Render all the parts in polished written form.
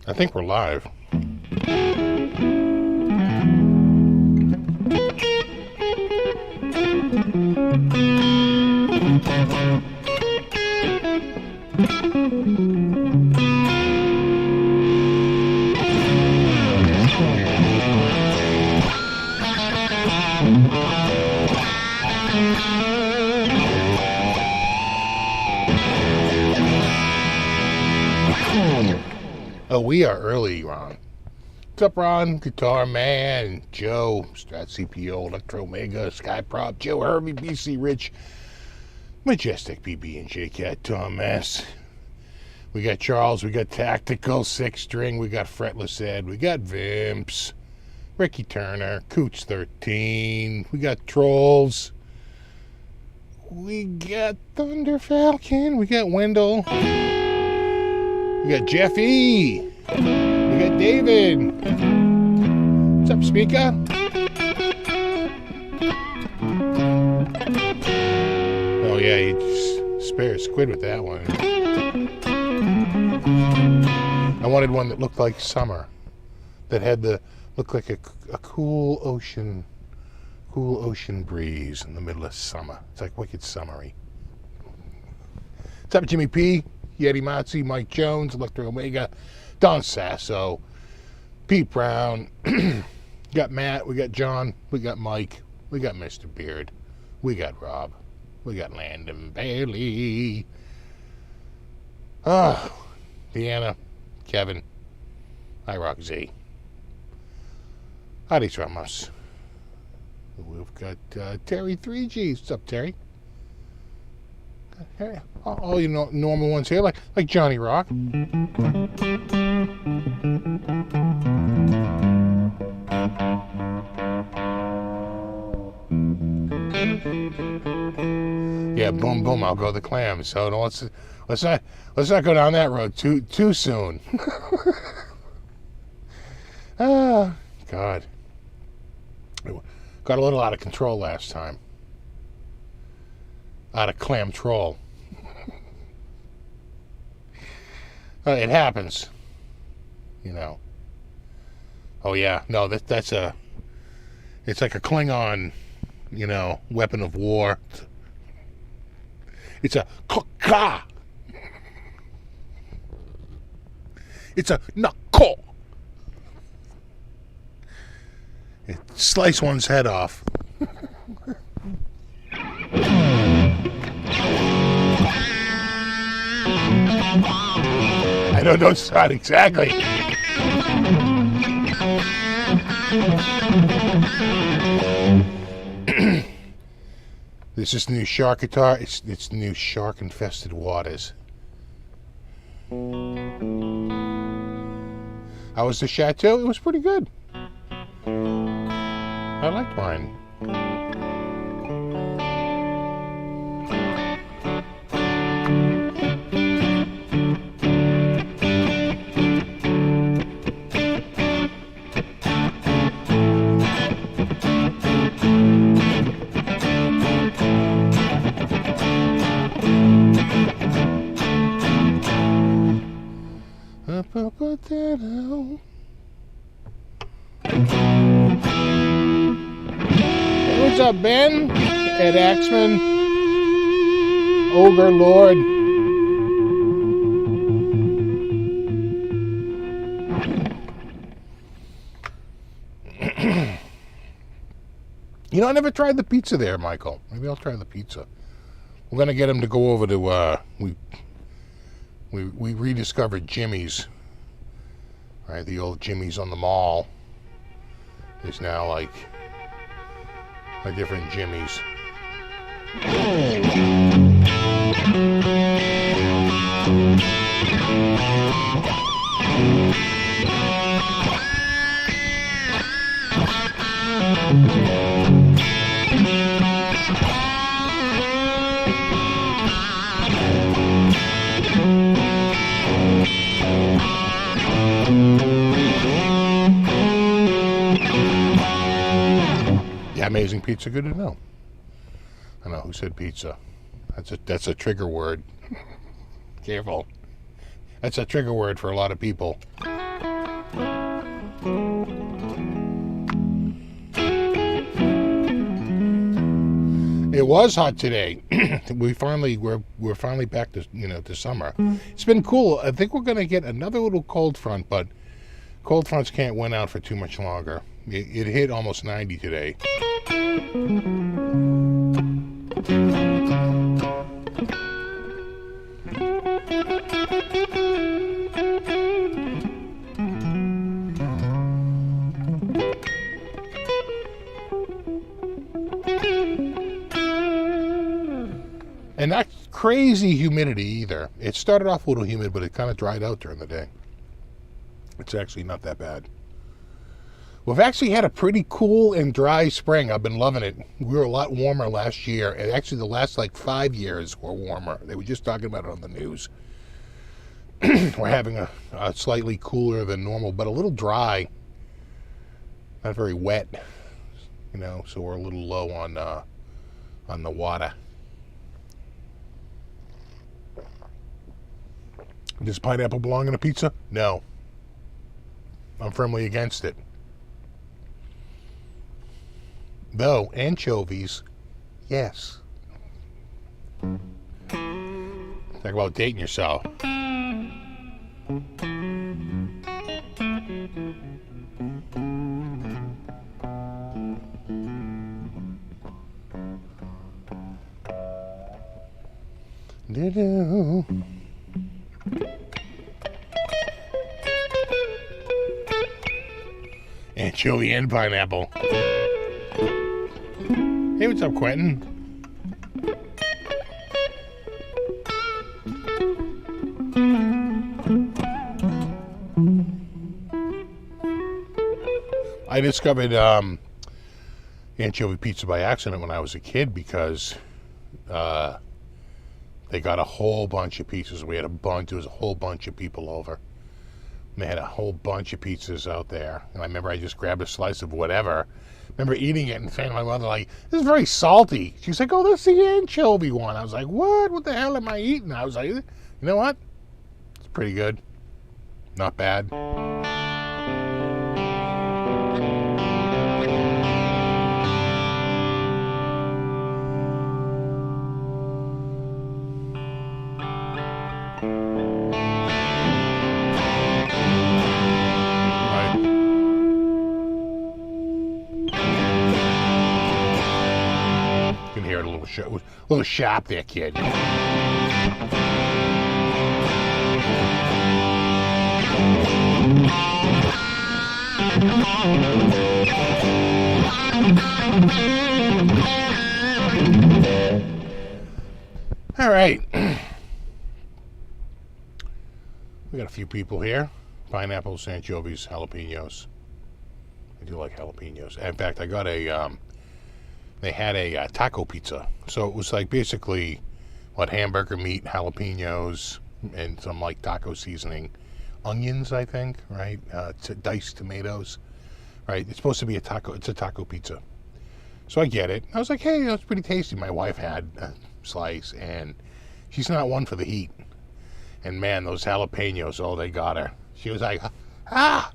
I think we're live. Oh, we are early, Ron. What's up, Ron? Guitar Man, Joe, Strat CPO, Electro Omega, Skyprop, Joe Hervey, BC Rich, Majestic BB and JCat, Tom S. We got Charles, we got Tactical, Six String, we got Fretless Ed, we got Vimps, Ricky Turner, Cooch 13, we got Trolls, we got Thunder Falcon, we got Wendell, we got Jeffy, we got David. What's up, Speaker? Oh yeah, you just spare a squid with that one. I wanted one that looked like summer, that had looked like a cool ocean breeze in the middle of summer. It's like wicked summery. What's up, Jimmy P, Yeti Matzi, Mike Jones, Electro Omega, Don Sasso, Pete Brown, got Matt, we got John, we got Mike, we got Mr. Beard, we got Rob, we got Landon Bailey, Deanna, Kevin, iRock Z, Adis Ramos. We've got Terry 3G. What's up, Terry? All you know, normal ones here, like Johnny Rock. Yeah, boom, boom. I'll go the clams. So no, let's not go down that road too soon. Ah, God. Got a little out of control last time. Out of clam troll. It happens. You know. Oh yeah, no, it's like a Klingon, you know, weapon of war. It's a ka. It's a knuckle. It slice one's head off. I don't sound exactly. This is the new shark guitar. It's the new Shark Infested Waters. How was the Chateau? It was pretty good. I liked mine. What's up, Ben? Ed Axman, Ogre Lord. You know, I never tried the pizza there, Michael. Maybe I'll try the pizza. We're gonna get him to go over to we rediscovered Jimmy's. Right, the old Jimmy's on the mall is now like a different Jimmy's. Yeah, amazing pizza, good to know. I know, who said pizza? That's a trigger word. Careful. That's a trigger word for a lot of people. It was hot today. We're finally back to to summer. It's been cool. I think we're gonna get another little cold front, but cold fronts can't win out for too much longer. It hit almost 90 today. And not crazy humidity either. It started off a little humid, but it kind of dried out during the day. It's actually not that bad. We've actually had a pretty cool and dry spring. I've been loving it. We were a lot warmer last year. And actually the last 5 years were warmer. They were just talking about it on the news. We're having a slightly cooler than normal, but a little dry. Not very wet. So we're a little low on the water. Does pineapple belong in a pizza? No. I'm firmly against it. Though, anchovies, yes. Talk about dating yourself. Do-do. Anchovy and pineapple. Hey, what's up, Quentin? I discovered anchovy pizza by accident when I was a kid because they got a whole bunch of pizzas. There was a whole bunch of people over. They had a whole bunch of pizzas out there. And I remember I just grabbed a slice of whatever. I remember eating it and saying to my mother, this is very salty. She's like, oh, that's the anchovy one. I was like, what? What the hell am I eating? I was like, you know what? It's pretty good. Not bad. A little sharp there, kid. All right. We got a few people here. Pineapples, anchovies, jalapenos. I do like jalapenos. In fact, I got they had a taco pizza. So it was basically hamburger meat, jalapenos, and some taco seasoning. Onions, I think, right? Diced tomatoes, right? It's supposed to be it's a taco pizza. So I get it. I was like, hey, that's pretty tasty. My wife had a slice, and she's not one for the heat. And man, those jalapenos, oh, they got her. She was like, ah!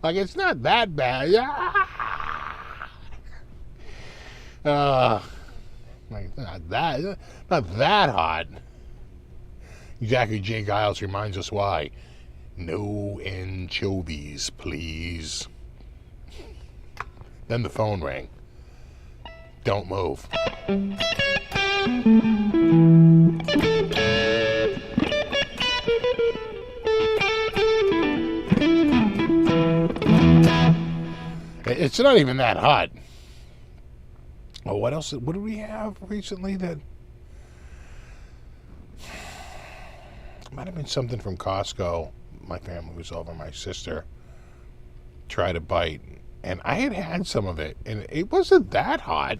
It's not that bad. Not that hot. Exactly, Jay Giles reminds us why. No anchovies, please. Then the phone rang. Don't move. It's not even that hot. Oh, what else? What did we have recently that might have been something from Costco? My family was over. My sister tried a bite, And I had some of it, and it wasn't that hot.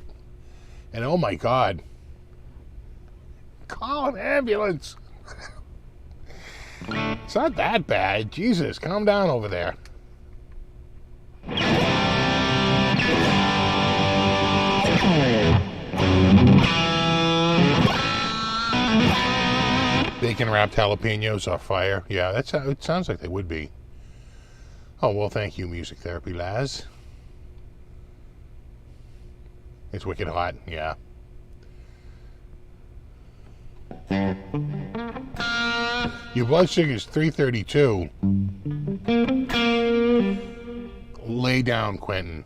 And oh my God, call an ambulance. It's not that bad. Jesus, calm down over there. Bacon wrapped jalapenos are fire. Yeah, it sounds like they would be. Oh, well, thank you, Music Therapy Laz. It's wicked hot, yeah. Your blood sugar is 332. Lay down, Quentin.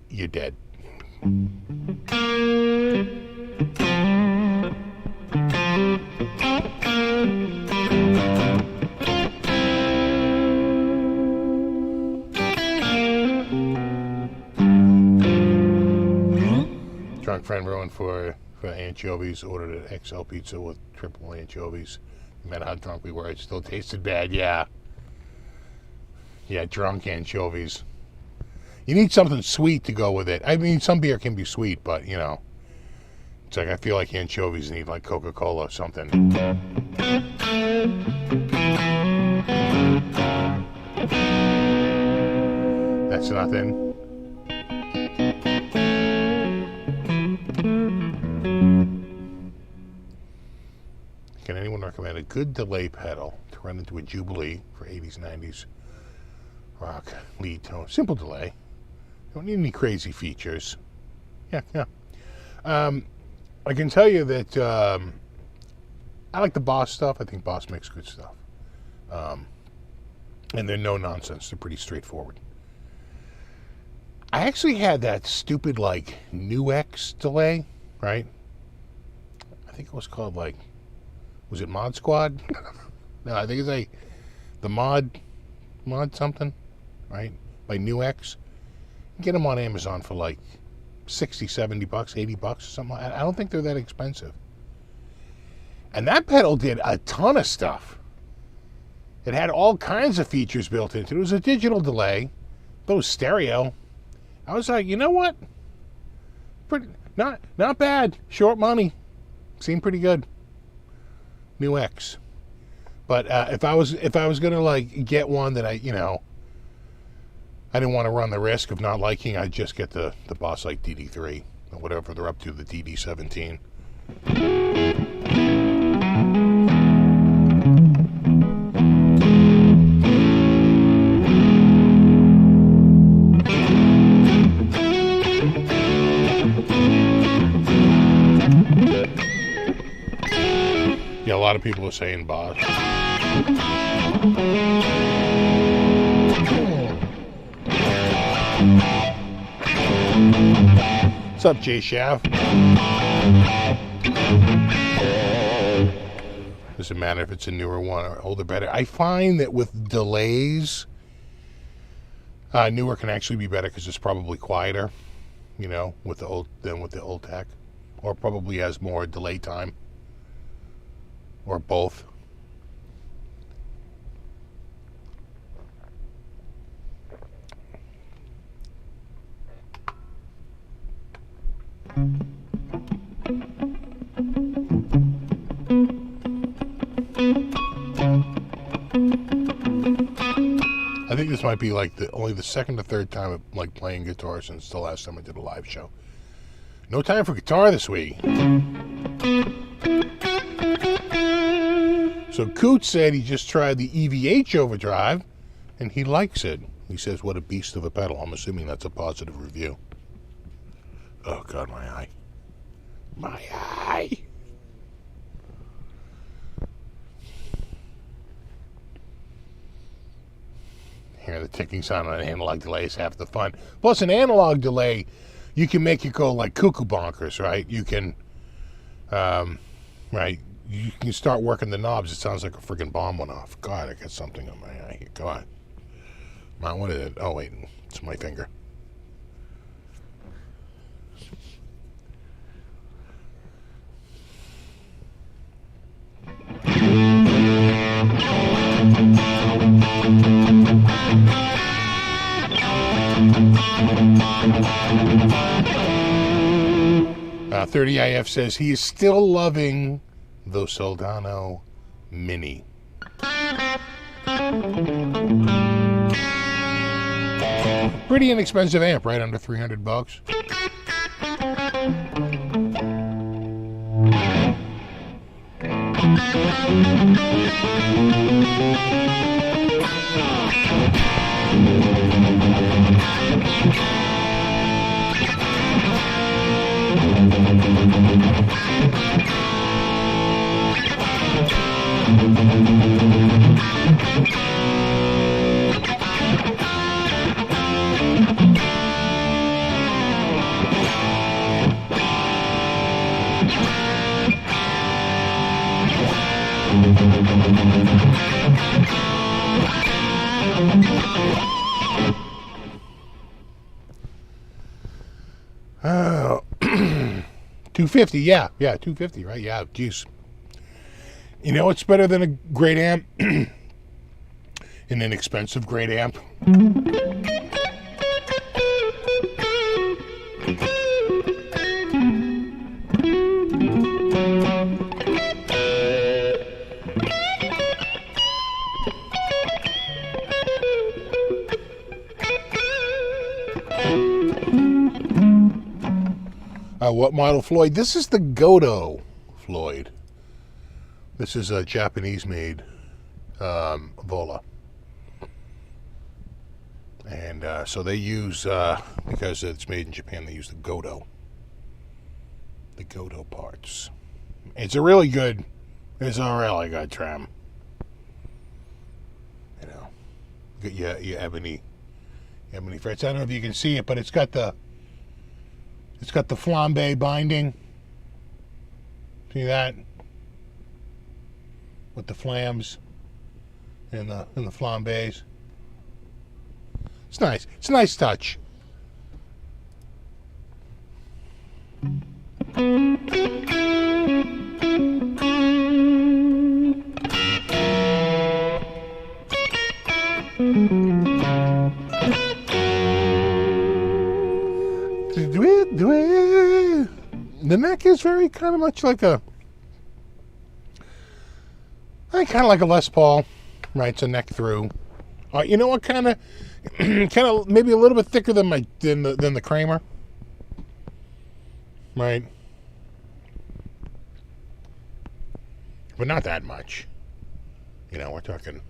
You're dead. Drunk friend ruined for anchovies. Ordered an XL pizza with triple anchovies. No matter how drunk we were, it still tasted bad. Yeah, drunk anchovies. You need something sweet to go with it. I mean, some beer can be sweet, but you know, it's like I feel like anchovies need like Coca-Cola or something. That's nothing. Can anyone recommend a good delay pedal to run into a Jubilee for 80s, 90s rock lead tone? Simple delay. Don't need any crazy features. Yeah. I can tell you that I like the Boss stuff. I think Boss makes good stuff. And they're no nonsense. They're pretty straightforward. I actually had that stupid, like, New X delay, right? I think it was called, like, was it Mod Squad? No, I think it's like the Mod something, right? By New X. Get them on Amazon for like 60, 70 bucks, 80 bucks or something. I don't think they're that expensive. And that pedal did a ton of stuff. It had all kinds of features built into it. It was a digital delay, but it was stereo. I was like, you know what? Not bad. Short money. Seemed pretty good. New X. But if I was gonna like get one that I didn't want to run the risk of not liking, I'd just get the Boss Light DD3 or whatever they're up to, the DD17. Yeah, a lot of people are saying Boss. What's up, J Shav? Doesn't matter if it's a newer one or older, better. I find that with delays, newer can actually be better because it's probably quieter, with the old tech, or probably has more delay time, or both. I think this might be like only the second or third time of like playing guitar since the last time I did a live show. No time for guitar this week. So Coots said he just tried the Evh Overdrive and he likes it. He says, what a beast of a pedal. I'm assuming that's a positive review. Oh God, my eye. My eye. Hear the ticking sound on an analog delay is half the fun. Plus, an analog delay, you can make it go like cuckoo bonkers, right? You can, you can start working the knobs. It sounds like a freaking bomb went off. God, I got something on my eye here. Go on. What is it? Oh, wait. It's my finger. 30IF says he is still loving the Soldano Mini. Pretty inexpensive amp, right under $300. Oh, 250, yeah, 250, right? Yeah, geez. You know what's better than a great amp? An inexpensive great amp. What model Floyd? This is the Godo Floyd. This is a Japanese-made Vola. And so they use, because it's made in Japan, they use the Godo parts. It's a really good trem. You know, your ebony frets. I don't know if you can see it, but it's got the flambe binding. See that? With the flams and the flambés. It's nice. It's a nice touch. The neck is very kind of much like a, kind of like a Les Paul, right? It's a neck through. You know what? Kind of maybe a little bit thicker than the Kramer, right? But not that much. You know, we're talking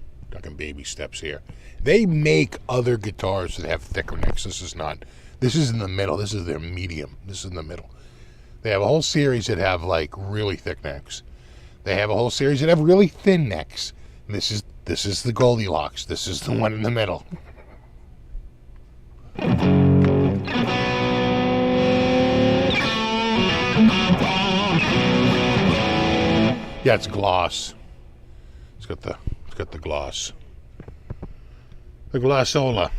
baby steps here. They make other guitars that have thicker necks. This is in the middle. This is their medium. This is in the middle. They have a whole series that have like really thick necks. They have a whole series that have really thin necks. And this is the Goldilocks. This is the one in the middle. Yeah, it's gloss. It's got the gloss. The glossola.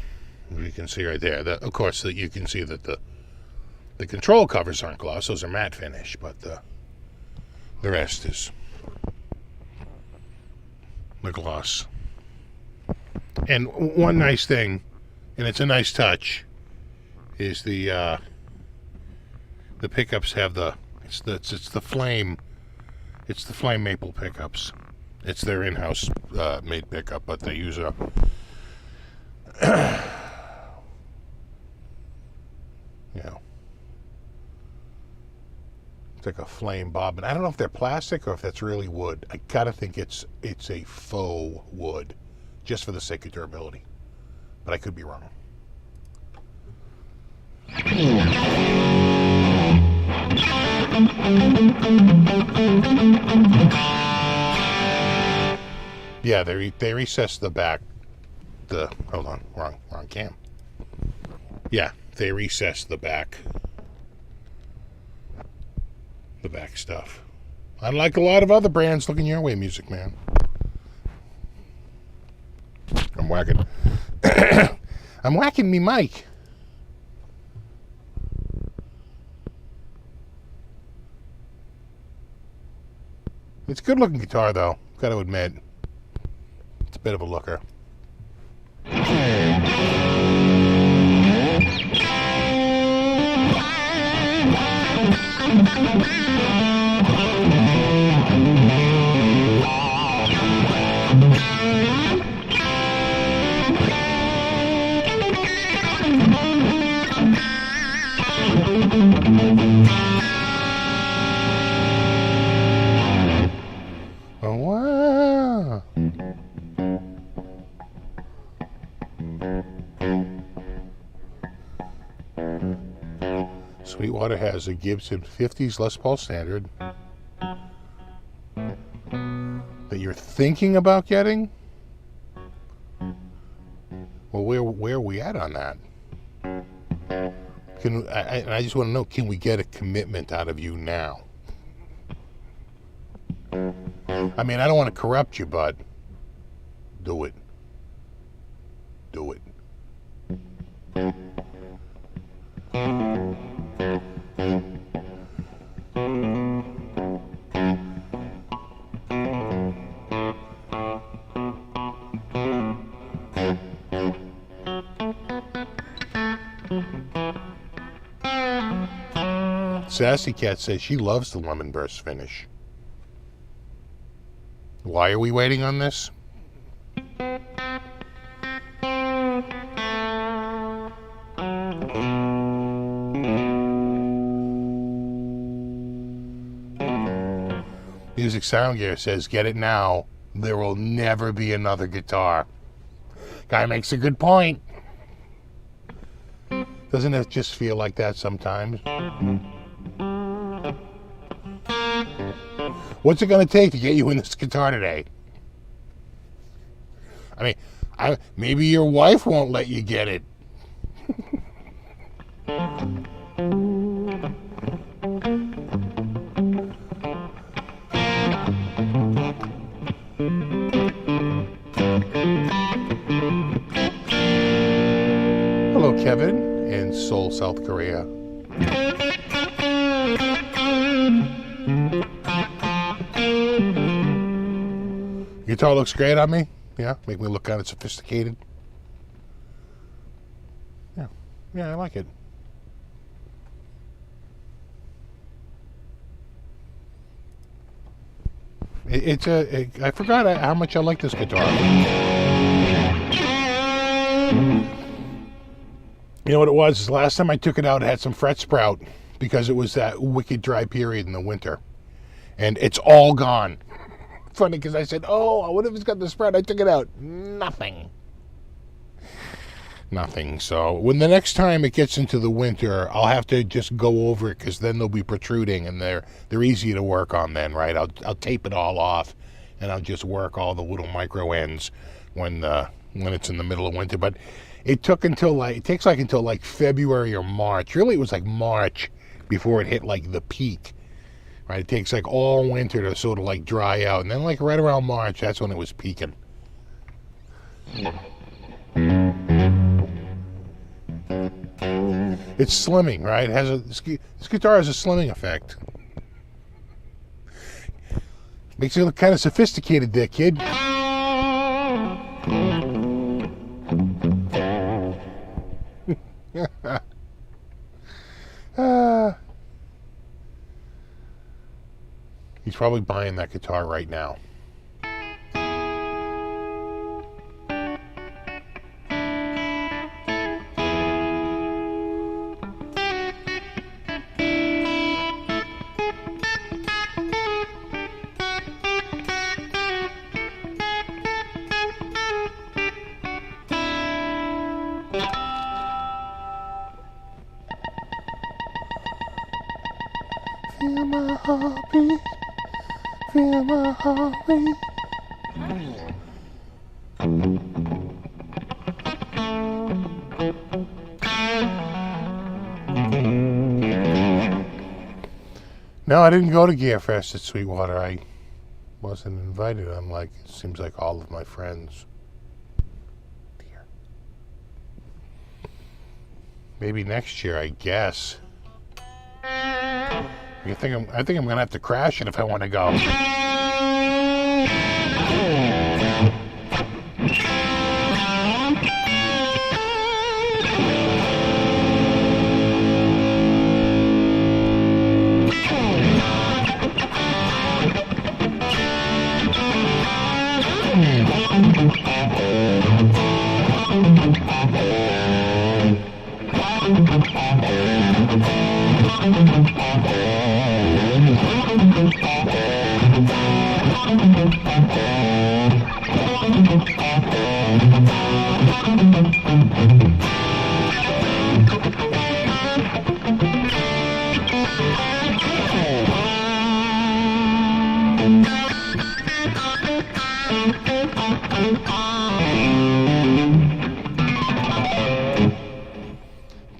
You can see right there. Of course, you can see that the control covers aren't gloss; those are matte finish. But the rest is the gloss. And one nice thing, and it's a nice touch, is the pickups have it's the flame maple pickups. It's their in-house made pickup, but they use a it's like a flame bobbin. I don't know if they're plastic or if that's really wood. I gotta think it's a faux wood, just for the sake of durability. But I could be wrong. Yeah, they recessed the back. Hold on, wrong cam. Yeah, they recessed the back stuff. Unlike a lot of other brands, looking your way, Music Man. I'm whacking. I'm whacking me mic. It's a good looking guitar though, gotta admit. It's a bit of a looker. Oh, wow. Sweetwater has a Gibson 50s Les Paul Standard that you're thinking about getting? Well, where are we at on that? I just want to know, can we get a commitment out of you now? I mean, I don't want to corrupt you, but do it. Do it. Sassy Cat says she loves the lemon burst finish. Why are we waiting on this? Music Sound Gear says, get it now. There will never be another guitar. Guy makes a good point. Doesn't it just feel like that sometimes? What's it going to take to get you in this guitar today? I mean, maybe your wife won't let you get it. Hello, Kevin in Seoul, South Korea. Guitar looks great on me. Yeah, make me look kind of sophisticated. Yeah, I like it. I forgot how much I like this guitar. You know what it was? Is last time I took it out, it had some fret sprout because it was that wicked dry period in the winter, and it's all gone. Funny because I said, oh, what if it's got the sprout? I took it out. Nothing. So when the next time it gets into the winter, I'll have to just go over it because then they'll be protruding and they're easy to work on then, right? I'll tape it all off and I'll just work all the little micro ends when it's in the middle of winter. But it takes until February or March. Really, it was like March before it hit like the peak. Right, it takes like all winter to sort of like dry out, and then like right around March, that's when it was peaking. It's slimming, right? This guitar has a slimming effect. Makes you look kind of sophisticated there, kid. He's probably buying that guitar right now. Feel my heartbeat. Feel my heartbeat. No, I didn't go to Gear Fest at Sweetwater. I wasn't invited. I'm like, it seems like all of my friends. Dear. Maybe next year, I guess. I think I'm gonna have to crash it if I want to go.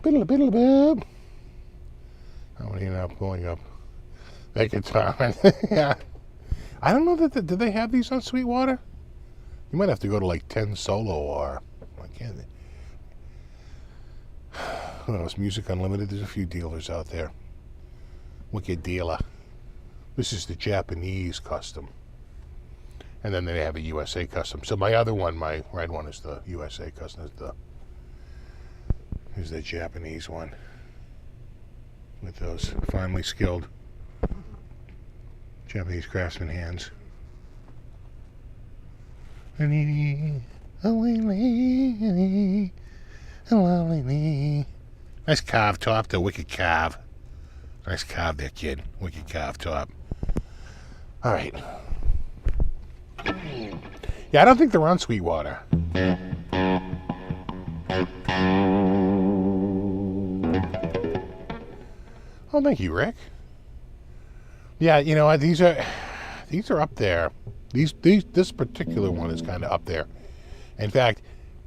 Biddle-a-biddle-a-bib. How many up going up? That guitar. Yeah. I don't know that do they have these on Sweetwater? You might have to go to like 10 Solo or I can't. Who knows? Music Unlimited. There's a few dealers out there. Wicked dealer. This is the Japanese custom. And then they have a USA custom. So my other one, my red one, is the USA custom. Is the Japanese one with those finely skilled Japanese craftsman hands. Nice carved top, the wicked carve. Nice carve there, kid. Wicked carved top. All right. Yeah, I don't think they're on Sweetwater. Oh, thank you, Rick. Yeah, you know what? These are up there. This particular one is kind of up there. In fact,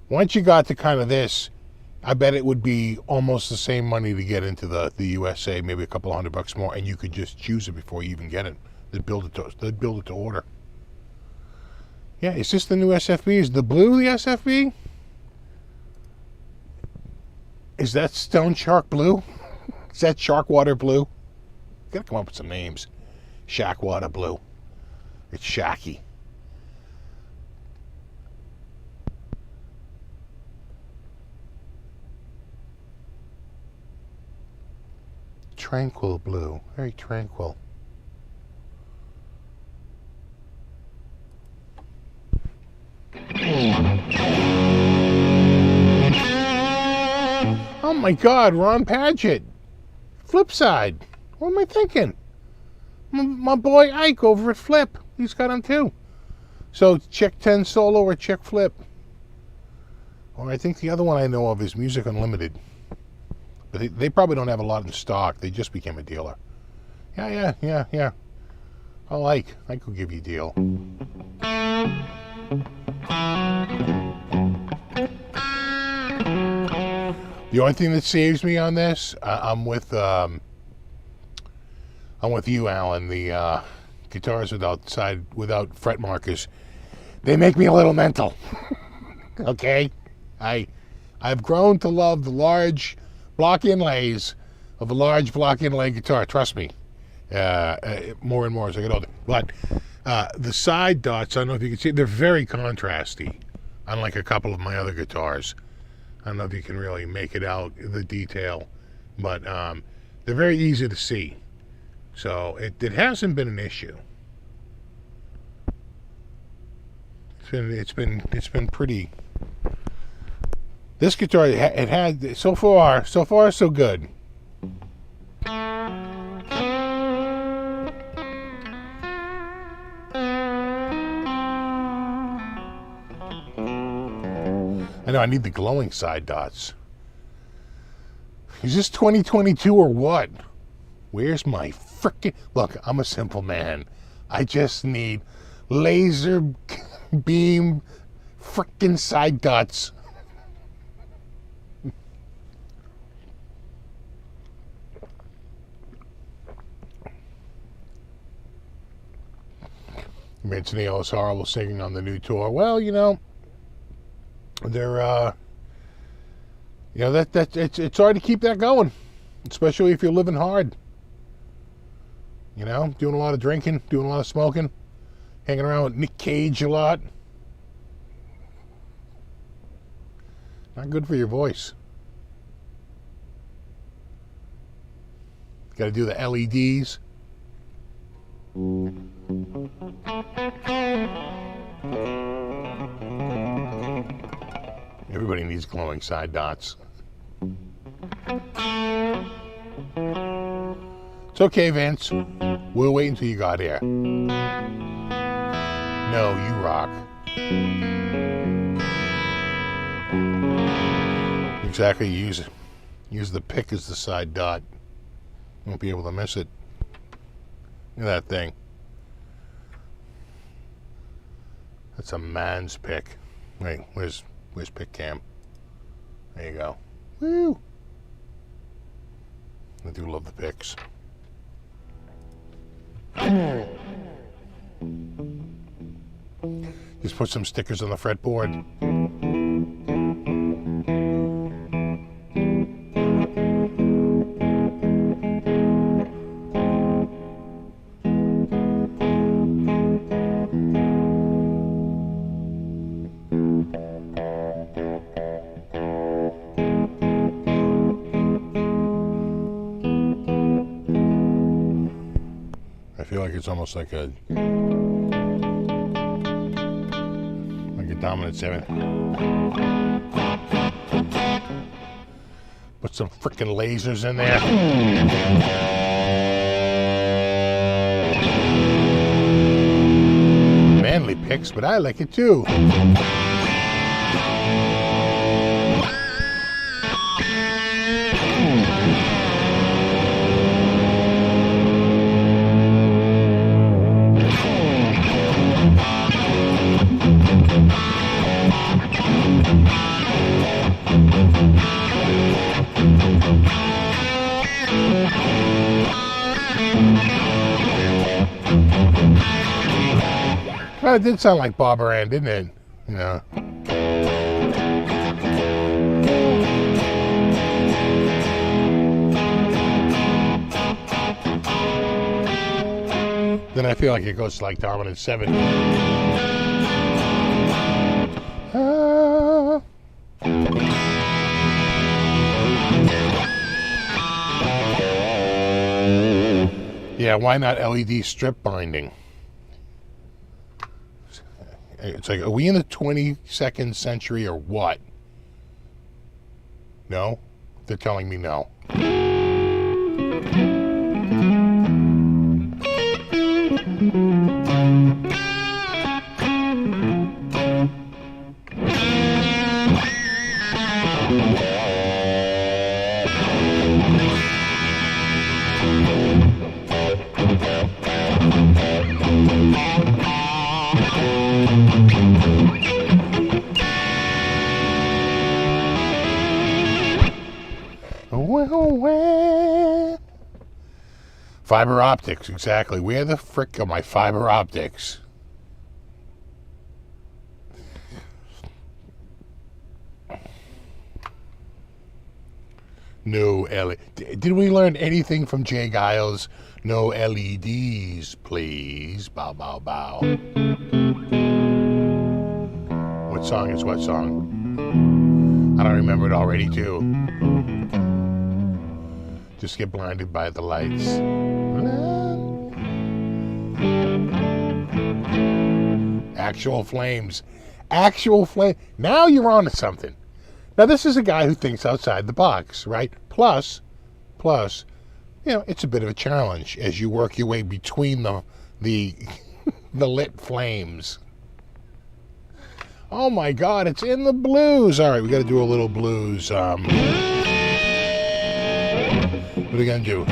once you got to kind of this, I bet it would be almost the same money to get into the USA, maybe a couple $100 more, and you could just choose it before you even get it. They'd build it to order. Yeah, is this the new SFB? Is the blue the SFB? Is that Stone Shark Blue? Is that Sharkwater Blue? Gotta come up with some names. Sharkwater Blue. It's Shacky. Tranquil Blue. Very tranquil. Oh my God, Ron Padgett. Flipside. What am I thinking? My boy Ike over at Flip. He's got them too. So check 10 Solo or check Flip. Or I think the other one I know of is Music Unlimited. But they probably don't have a lot in stock. They just became a dealer. Yeah. Oh, Ike will give you a deal. The only thing that saves me on this, I'm with you, Alan. The guitars without fret markers, they make me a little mental. Okay, I've grown to love the large block inlays of a large block inlay guitar. Trust me, more and more as I get older. But the side dots, I don't know if you can see, they're very contrasty, unlike a couple of my other guitars. I don't know if you can really make it out, the detail, but they're very easy to see. So it hasn't been an issue. It's been pretty. This guitar, it had so far so good. I know I need the glowing side dots. Is this 2022 or what? Where's my frickin'... Look, I'm a simple man. I just need laser beam frickin' side dots. Anthony Ellis Horrible singing on the new tour. Well, you know, they're it's hard to keep that going, especially if you're living hard. You know, doing a lot of drinking, doing a lot of smoking, hanging around with Nick Cage a lot. Not good for your voice. Got to do the LEDs. Everybody needs glowing side dots. It's okay, Vince. We'll wait until you got here. No, you rock. Exactly. Use the pick as the side dot. You won't be able to miss it. Look at that thing. That's a man's pick. Wait, where's pick cam? There you go. Woo! I do love the picks. Just put some stickers on the fretboard. I feel like it's almost like a dominant 7. Put some frickin' lasers in there. Manly picks, but I like it too. Well, it did sound like Bob Moran, didn't it? You know. Then I feel like it goes to like dominant 7. Yeah, why not LED strip binding? It's like, are we in the 22nd century or what? No? They're telling me no. Fiber optics, exactly. Where the frick are my fiber optics? No LED. Did we learn anything from Jay Giles? No LEDs, please. Bow, bow, bow. What song is what song? I don't remember it already, too. Just get blinded by the lights. Actual flames. Actual flame. Now you're on to something. Now this is a guy who thinks outside the box, right? Plus, you know, it's a bit of a challenge as you work your way between the the lit flames. Oh my God, it's in the blues. All right, we got to do a little blues. What are we gonna do?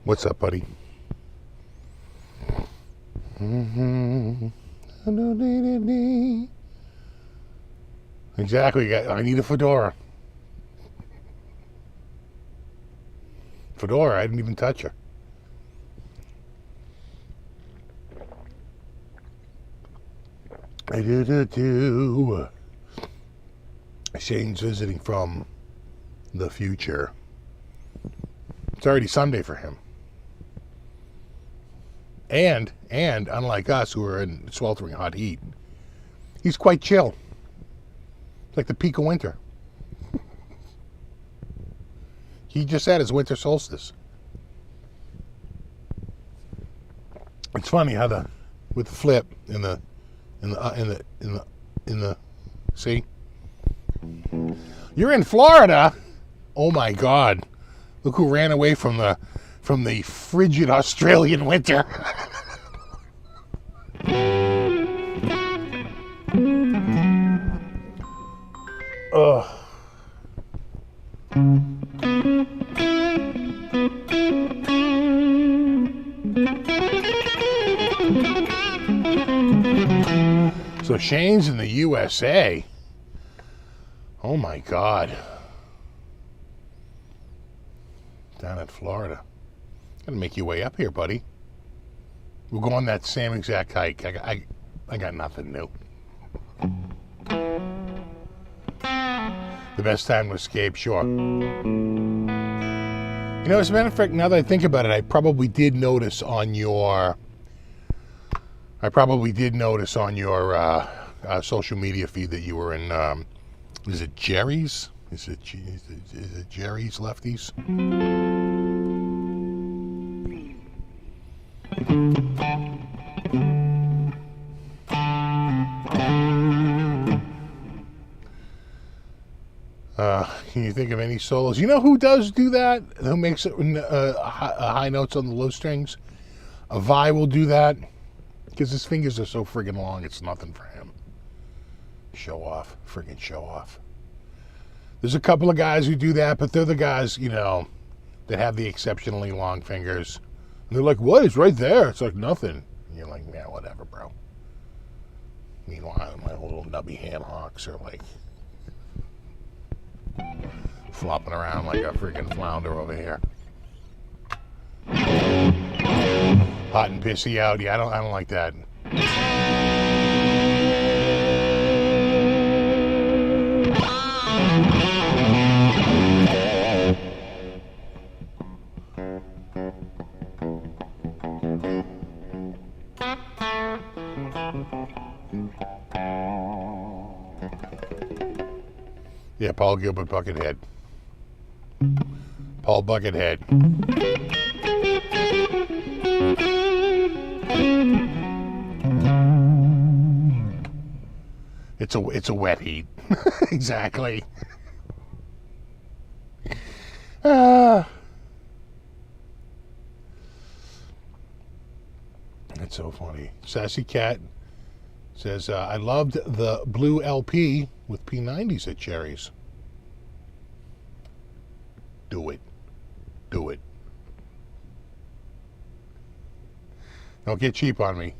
What's up, buddy? Exactly. I need a fedora. Fedora, I didn't even touch her. Shane's visiting from the future. It's already Sunday for him. And unlike us who are in sweltering hot heat, he's quite chill. It's like the peak of winter. He just had his winter solstice. It's funny how with the flip in the see? You're in Florida. Oh my God. Look who ran away from the frigid Australian winter. Ugh. So Shane's in the USA. Oh my God. Down in Florida. Gotta make your way up here, buddy. We'll go on that same exact hike. I got nothing new. The best time to escape, sure. You know, as a matter of fact, now that I think about it, I probably did notice on your social media feed that you were in, is it Jerry's? Is it Jerry's Lefties? Can you think of any solos? You know who does do that? Who makes it high notes on the low strings? Evh will do that because his fingers are so friggin' long. It's nothing for him. Show off, friggin' show off. There's a couple of guys who do that, but they're the guys, you know, that have the exceptionally long fingers. And they're like, "What? It's right there." It's like nothing. And you're like, "Yeah, whatever, bro." Meanwhile, my little nubby ham hocks are like flopping around like a freaking flounder over here. Hot and pissy out. Yeah, I don't like that. Yeah, Paul Gilbert Buckethead. Paul Buckethead. It's a wet heat. Exactly. That's so funny. Sassy Cat says, I loved the blue LP with P90s at Cherry's. Do it. Do it. Don't get cheap on me.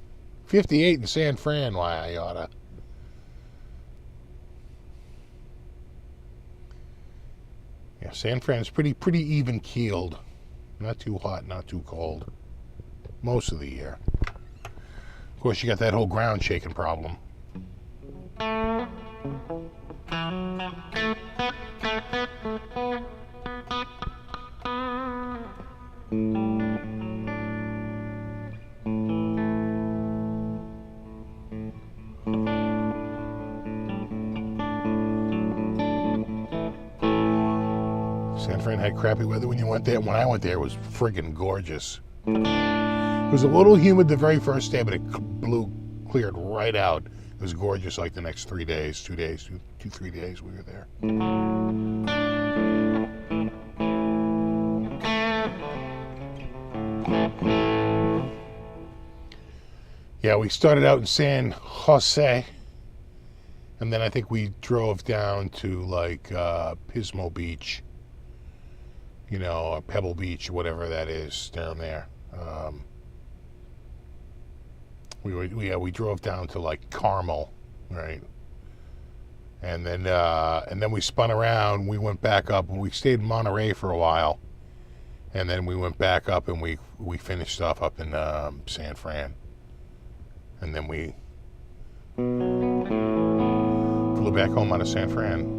58 in San Fran, why I oughta. Yeah, San Fran's pretty even keeled. Not too hot, not too cold. Most of the year. Of course, you got that whole ground shaking problem. San Fran had crappy weather when you went there. When I went there, it was friggin' gorgeous. It was a little humid the very first day, but it cleared right out. It was gorgeous like the next 3 days, 3 days we were there. Yeah, we started out in San Jose, and then I think we drove down to like Pismo Beach, you know, or Pebble Beach, or whatever that is down there. We drove down to like Carmel, right? And then we spun around. We went back up, and we stayed in Monterey for a while, and then we went back up, and we finished stuff up in San Fran, and then we flew back home out of San Fran.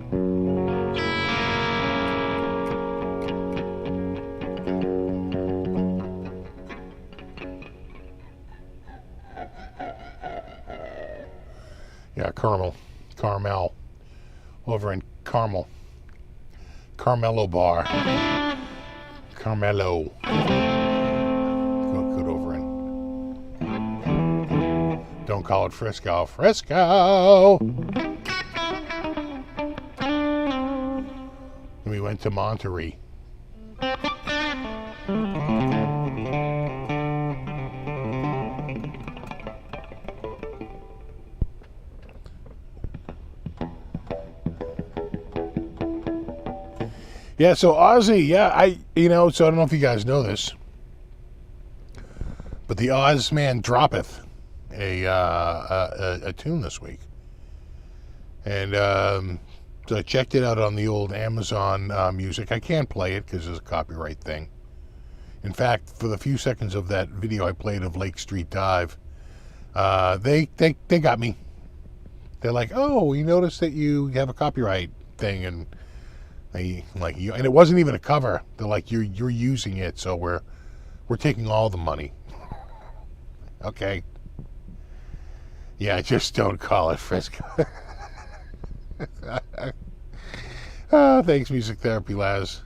Yeah, Carmel, over in Carmel, Carmelo Bar, Carmelo. Good over in. Don't call it Frisco, Frisco. We went to Monterey. Yeah, so Ozzy, so I don't know if you guys know this, but the Oz man droppeth a tune this week. And so I checked it out on the old Amazon Music. I can't play it because it's a copyright thing. In fact, for the few seconds of that video I played of Lake Street Dive, they got me. They're like, oh, we noticed that you have a copyright thing, and and it wasn't even a cover. They're like, you're using it, so we're taking all the money. Okay. Yeah, just don't call it Frisco. Oh, thanks, Music Therapy Laz.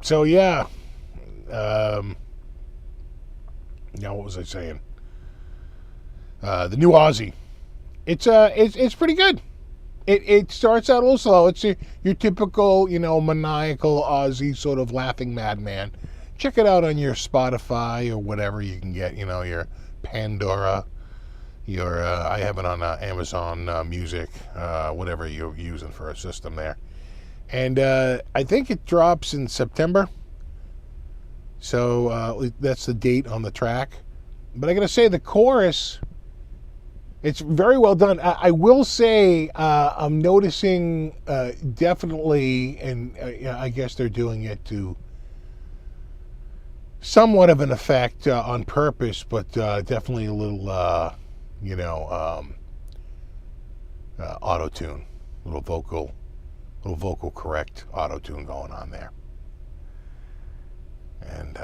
So yeah. Now what was I saying? The new Ozzy. It's pretty good. It starts out a little slow. It's your typical, maniacal Ozzy sort of laughing madman. Check it out on your Spotify or whatever you can get. Your Pandora. I have it on Amazon Music, whatever you're using for a system there. And I think it drops in September. So that's the date on the track. But I gotta say, the chorus, it's very well done. I will say I'm noticing definitely, and I guess they're doing it to somewhat of an effect on purpose, but definitely a little, auto-tune, little vocal correct auto-tune going on there. And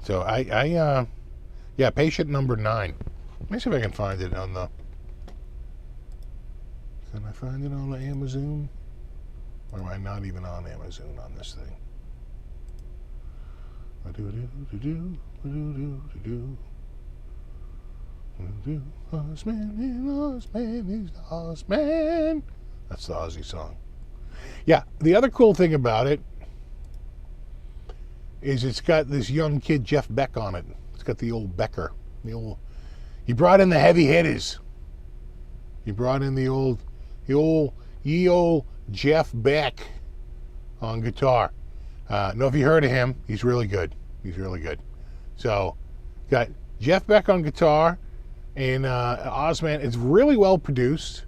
so patient number 9. Let me see if I can find it on the. Can I find it on the Amazon? Or am I not even on Amazon on this thing? Ozman. That's the Ozzy song. Yeah, the other cool thing about it is it's got this young kid, Jeff Beck, on it. It's got the old Becker. He brought in the heavy hitters. He brought in the old Jeff Beck on guitar. Know if you heard of him, he's really good. So, got Jeff Beck on guitar and Ozman. It's really well produced.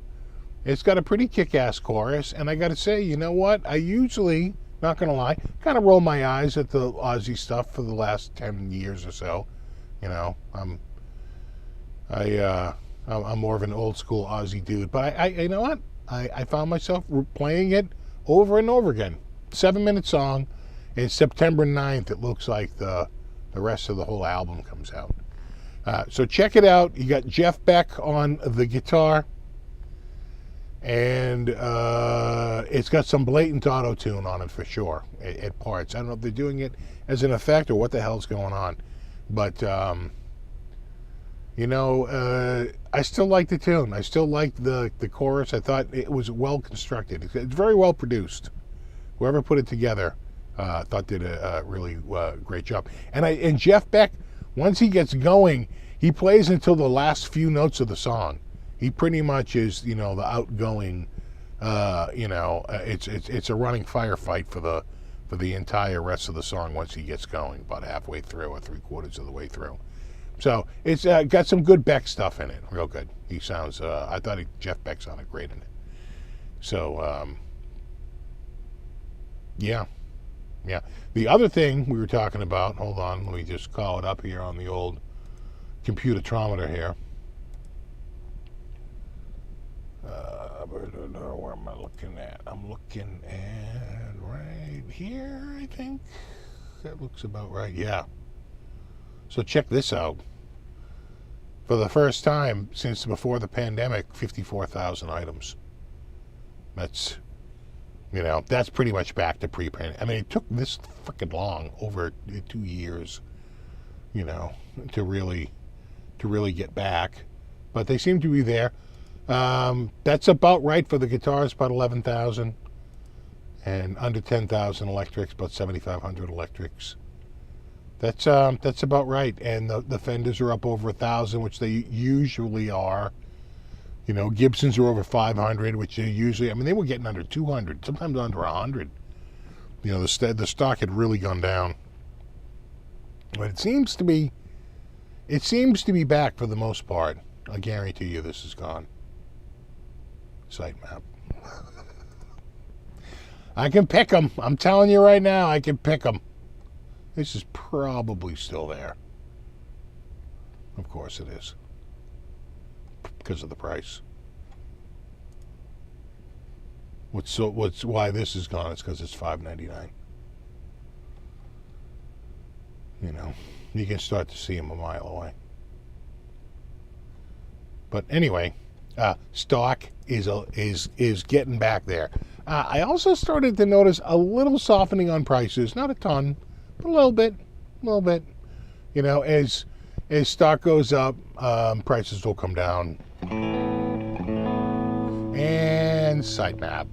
It's got a pretty kick-ass chorus, and I got to say, you know what? I usually, not going to lie, kind of roll my eyes at the Ozzy stuff for the last 10 years or so. I'm more of an old school Ozzy dude, but I you know what? I found myself playing it over and over again. 7-minute song. It's September 9th. It looks like the rest of the whole album comes out. So check it out. You got Jeff Beck on the guitar. And it's got some blatant auto-tune on it for sure at parts. I don't know if they're doing it as an effect or what the hell's going on. But, I still like the tune. I still like the chorus. I thought it was well constructed. It's very well produced. Whoever put it together thought did a really great job. And Jeff Beck, once he gets going, he plays until the last few notes of the song. He pretty much is, the outgoing It's a running firefight for the entire rest of the song once he gets going, about halfway through or 3/4 of the way through. So it's got some good Beck stuff in it, real good. He sounds. I thought Jeff Beck sounded great in it. So yeah. The other thing we were talking about. Hold on, let me just call it up here on the old computertrometer here. Where am I looking at? I'm looking at right here, I think. That looks about right, yeah. So check this out. For the first time since before the pandemic, 54,000 items. That's pretty much back to pre-pandemic. I mean, it took this freaking long, over 2 years, to really get back. But they seem to be there. That's about right for the guitars, about 11,000, and under 10,000 electrics, about 7,500 electrics. That's about right. And the Fenders are up over 1,000, which they usually are. Gibsons are over 500, which they usually. I mean, they were getting under 200, sometimes under 100. The stock had really gone down, but it seems to be back for the most part. I guarantee you, this is gone. Sitemap. I can pick them. I'm telling you right now, I can pick them. This is probably still there. Of course it is. Because of the price. Why this is gone is because it's $5.99. You can start to see them a mile away. But anyway, stock is getting back there. I also started to notice a little softening on prices, not a ton, but a little bit. As stock goes up, prices will come down. And sitemap.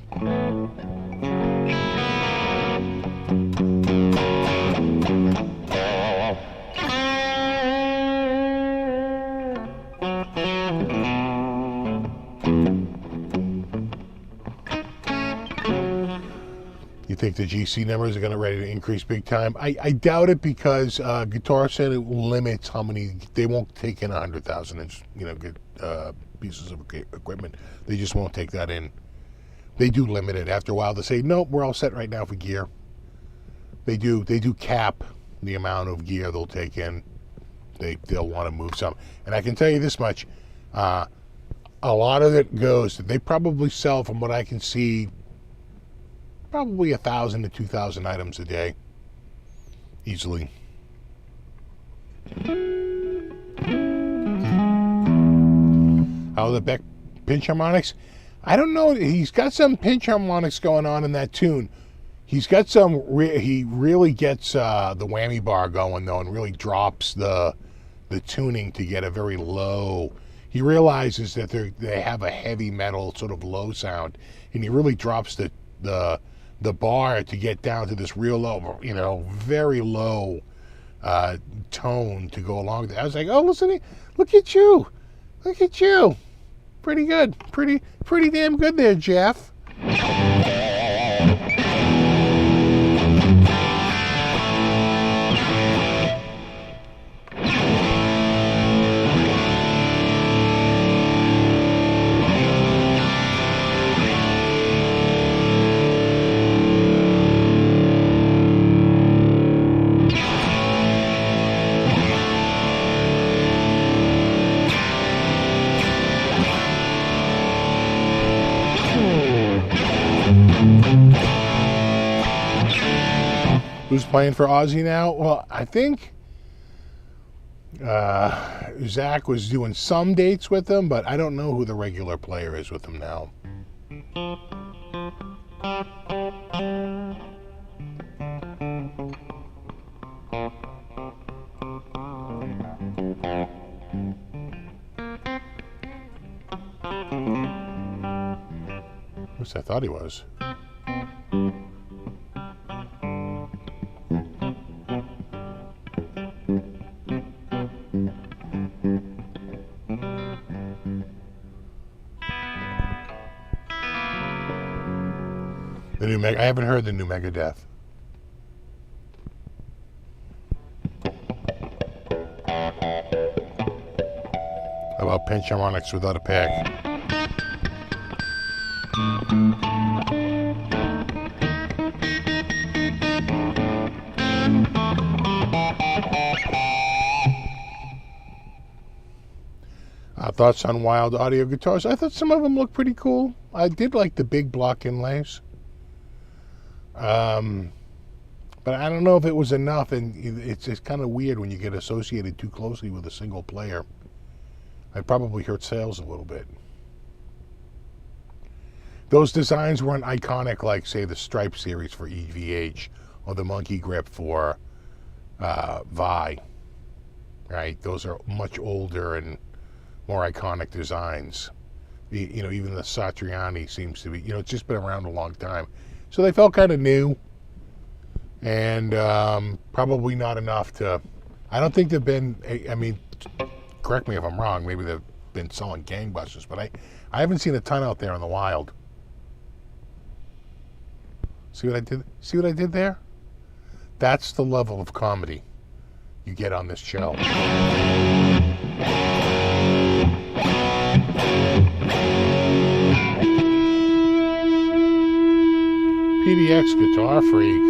You think the GC numbers are going to ready to increase big time? I doubt it, because Guitar Center limits how many. They won't take in 100,000 inch, pieces of equipment. They just won't take that in. They do limit it. After a while, they say, nope, we're all set right now for gear. They do cap the amount of gear they'll take in. They'll want to move some. And I can tell you this much: a lot of it goes. They probably sell, from what I can see, probably 1,000 to 2,000 items a day, easily. How the Beck pinch harmonics? I don't know. He's got some pinch harmonics going on in that tune. He's got some. He really gets the whammy bar going though, and really drops the tuning to get a very low. He realizes that they have a heavy metal sort of low sound, and he really drops the bar to get down to this real low, very low tone to go along with it. I was like, oh, listen, look at you. Pretty good. Pretty damn good there, Jeff. Who's playing for Ozzy now? Well, I think Zach was doing some dates with him, but I don't know who the regular player is with him now. At least I thought he was. I haven't heard the new Megadeth. How about pinch harmonics without a pick? Thoughts on Wild audio guitars? I thought some of them looked pretty cool. I did like the big block inlays. But I don't know if it was enough, and it's kind of weird when you get associated too closely with a single player. It probably hurt sales a little bit. Those designs weren't iconic like, say, the Stripe series for EVH or the Monkey Grip for Vi. Right? Those are much older and more iconic designs. Even the Satriani seems to be, it's just been around a long time. So they felt kind of new, and probably not enough to, I don't think they've been, I mean, correct me if I'm wrong, maybe they've been selling gangbusters, but I haven't seen a ton out there in the wild. See what I did? See what I did there? That's the level of comedy you get on this show. PDX Guitar Freak.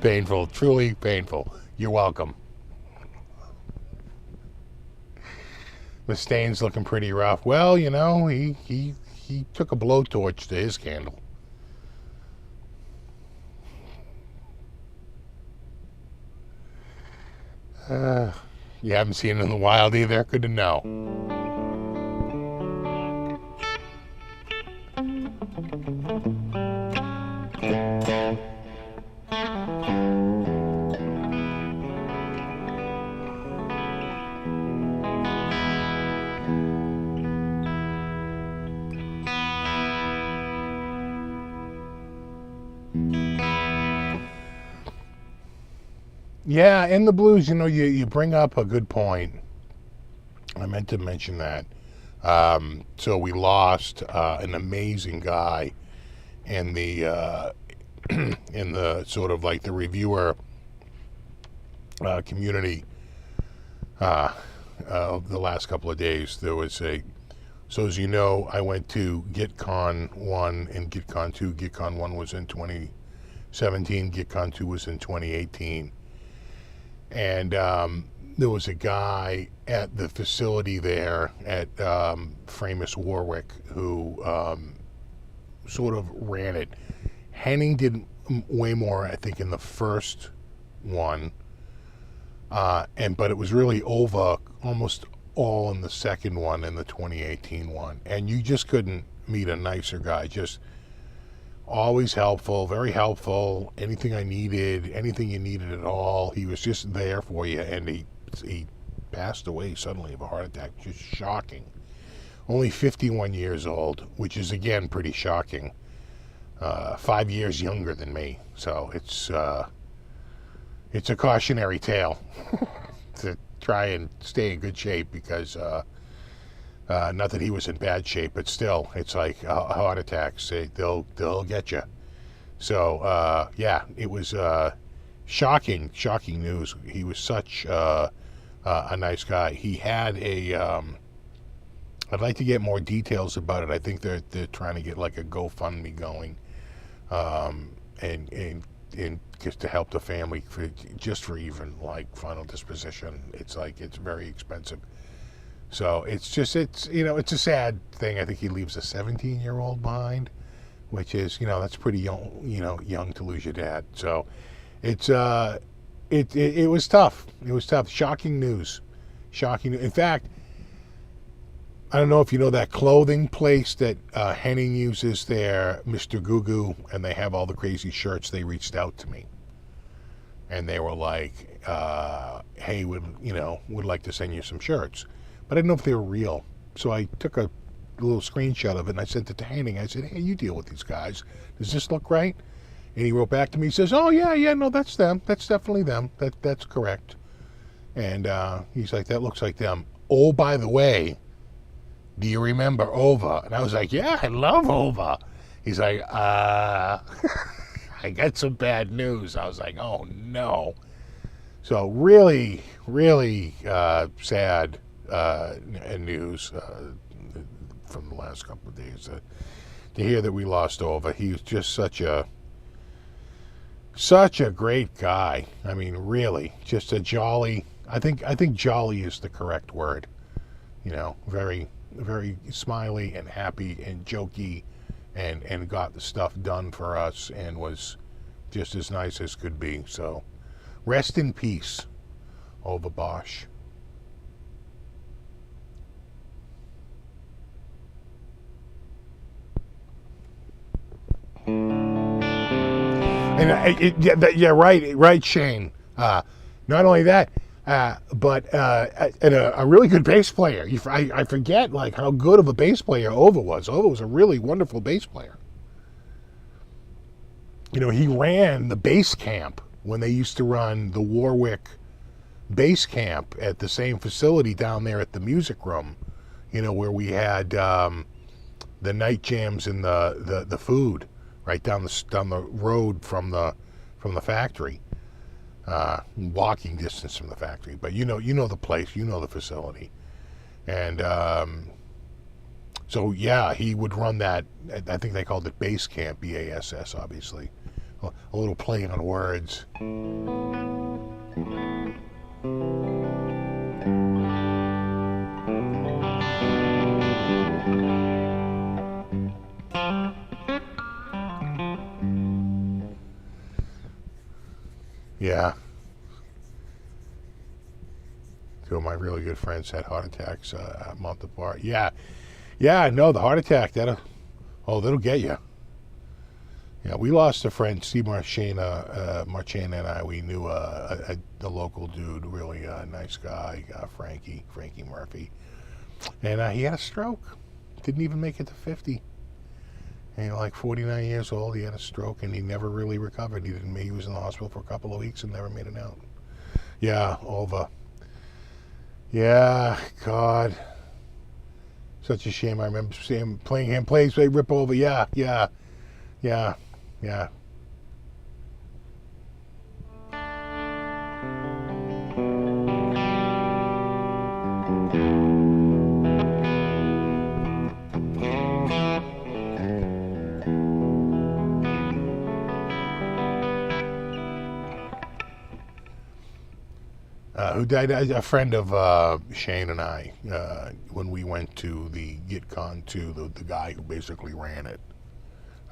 Painful, truly painful. You're welcome. Mustaine's looking pretty rough. Well, he took a blowtorch to his candle. You haven't seen it in the wild either? Good to know. Yeah, in the blues, you bring up a good point. I meant to mention that. So we lost an amazing guy in the in the sort of like the reviewer community. The last couple of days, there was so as you know, I went to GitCon 1 and GitCon 2. GitCon 1 was in 2017. GitCon 2 was in 2018. And there was a guy at the facility there at Framus Warwick who sort of ran it. Henning did way more, I think, in the first one, but it was really over almost all in the second one, in the 2018 one. And you just couldn't meet a nicer guy. Just always helpful, very helpful. Anything I needed, anything you needed at all, he was just there for you. And he passed away suddenly of a heart attack. Just shocking. Only 51 years old, which is again pretty shocking. 5 years younger than me, so it's a cautionary tale to try and stay in good shape, because not that he was in bad shape, but still, it's like heart attacks. They'll get you. So yeah, it was shocking news. He was such a nice guy. He had a. I'd like to get more details about it. I think they're trying to get like a GoFundMe going, and just to help the family for even like final disposition. It's very expensive. So it's a sad thing. I think he leaves a 17-year-old behind, which is, that's pretty young, young to lose your dad. So it's it was tough. It was tough. Shocking news. In fact, I don't know if you know that clothing place that Henning uses there, Mr. Goo Goo, and they have all the crazy shirts. They reached out to me, and they were like, "Hey, would like to send you some shirts," but I didn't know if they were real. So I took a little screenshot of it and I sent it to Hanning. I said, hey, you deal with these guys. Does this look right? And he wrote back to me. He says, oh, yeah, no, that's them. That's definitely them. That's correct. And he's like, that looks like them. Oh, by the way, do you remember Ovh? And I was like, yeah, I love Ovh. He's like, I got some bad news. I was like, oh, no. So really, really sad news from the last couple of days. To hear that we lost Ovh. He was just such a great guy. I mean, really, just a jolly. I think jolly is the correct word. You know, very, very smiley and happy and jokey, and got the stuff done for us, and was just as nice as could be. So, rest in peace, Ovh Bosch. And yeah, right, Shane. Not only that, but and a really good bass player. I forget like how good of a bass player Ovh was. Ovh was a really wonderful bass player. You know, he ran the bass camp when they used to run the Warwick bass camp at the same facility down there at the music room. You know, where we had the night jams and the food right down the road from the factory. Walking distance from the factory, but you know the place, you know the facility, and so yeah, he would run that. I think they called it Bass Camp, BASS, obviously, a little play on words. Yeah. Two of my really good friends had heart attacks a month apart. Yeah, no, the heart attack, that'll get you. Yeah, we lost a friend, Steve Marchena and I. We knew a local dude, really nice guy, Frankie Murphy. And he had a stroke. Didn't even make it to 50. And like 49 years old, he had a stroke, and he never really recovered. He was in the hospital for a couple of weeks and never made it out. Yeah, Ovh. Yeah, God. Such a shame. I remember playing him play Rip Ovh. Yeah. Who died? A friend of Shane and I, when we went to the GitCon 2, the guy who basically ran it.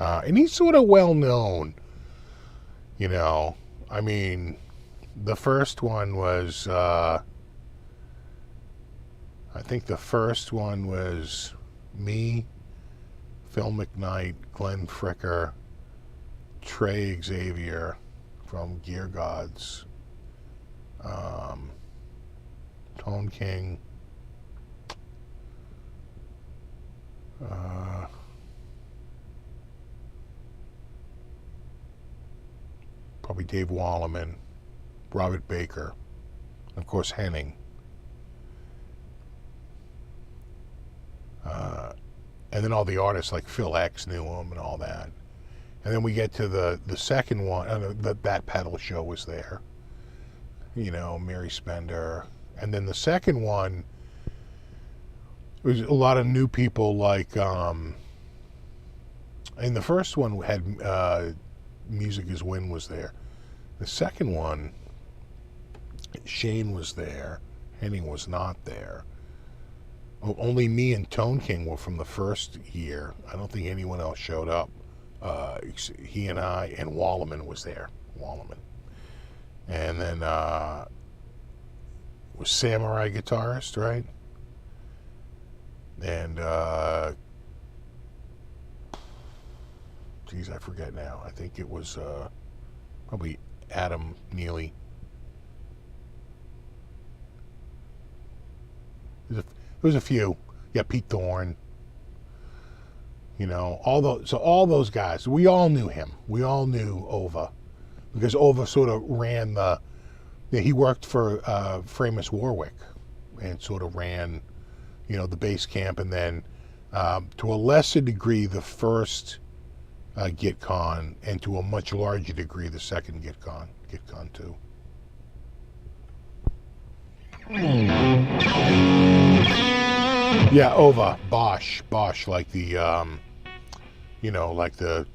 And he's sort of well known, you know. I mean, the first one was, I think the first one was me, Phil McKnight, Glenn Fricker, Trey Xavier from Gear Gods, Tone King, probably Dave Wallerman, Robert Baker, and of course Henning. And then all the artists like Phil X knew him and all that. And then we get to the second one, that pedal show was there. You know, Mary Spender. And then the second one, it was a lot of new people like, and the first one had Music Is Win was there. The second one, Shane was there. Henning was not there. Only me and Tone King were from the first year. I don't think anyone else showed up. He and I, and Wallerman was there. Wallerman. And then was Samurai guitarist, right? And geez, I forget now. I think it was probably Adam Neely. There was a few. Yeah, Pete Thorne. You know, all those guys. We all knew him. We all knew Ova, because Ova sort of ran the. Yeah, he worked for Framus Warwick, and sort of ran, you know, the base camp, and then to a lesser degree the first GitCon, and to a much larger degree the second GitCon, GitCon 2. Yeah, Ova, Bosch, like the, you know, like the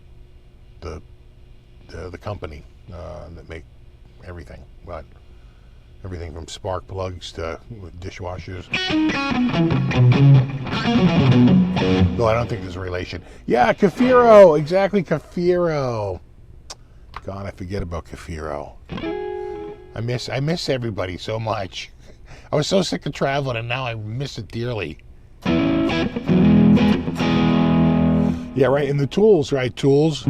company that make everything, but everything from spark plugs to dishwashers. No, I don't think there's a relation. Yeah, Kafiro, exactly, Kafiro. God, I forget about Kafiro. I miss everybody so much. I was so sick of traveling, and now I miss it dearly. Yeah, right. And the tools, right? Tools.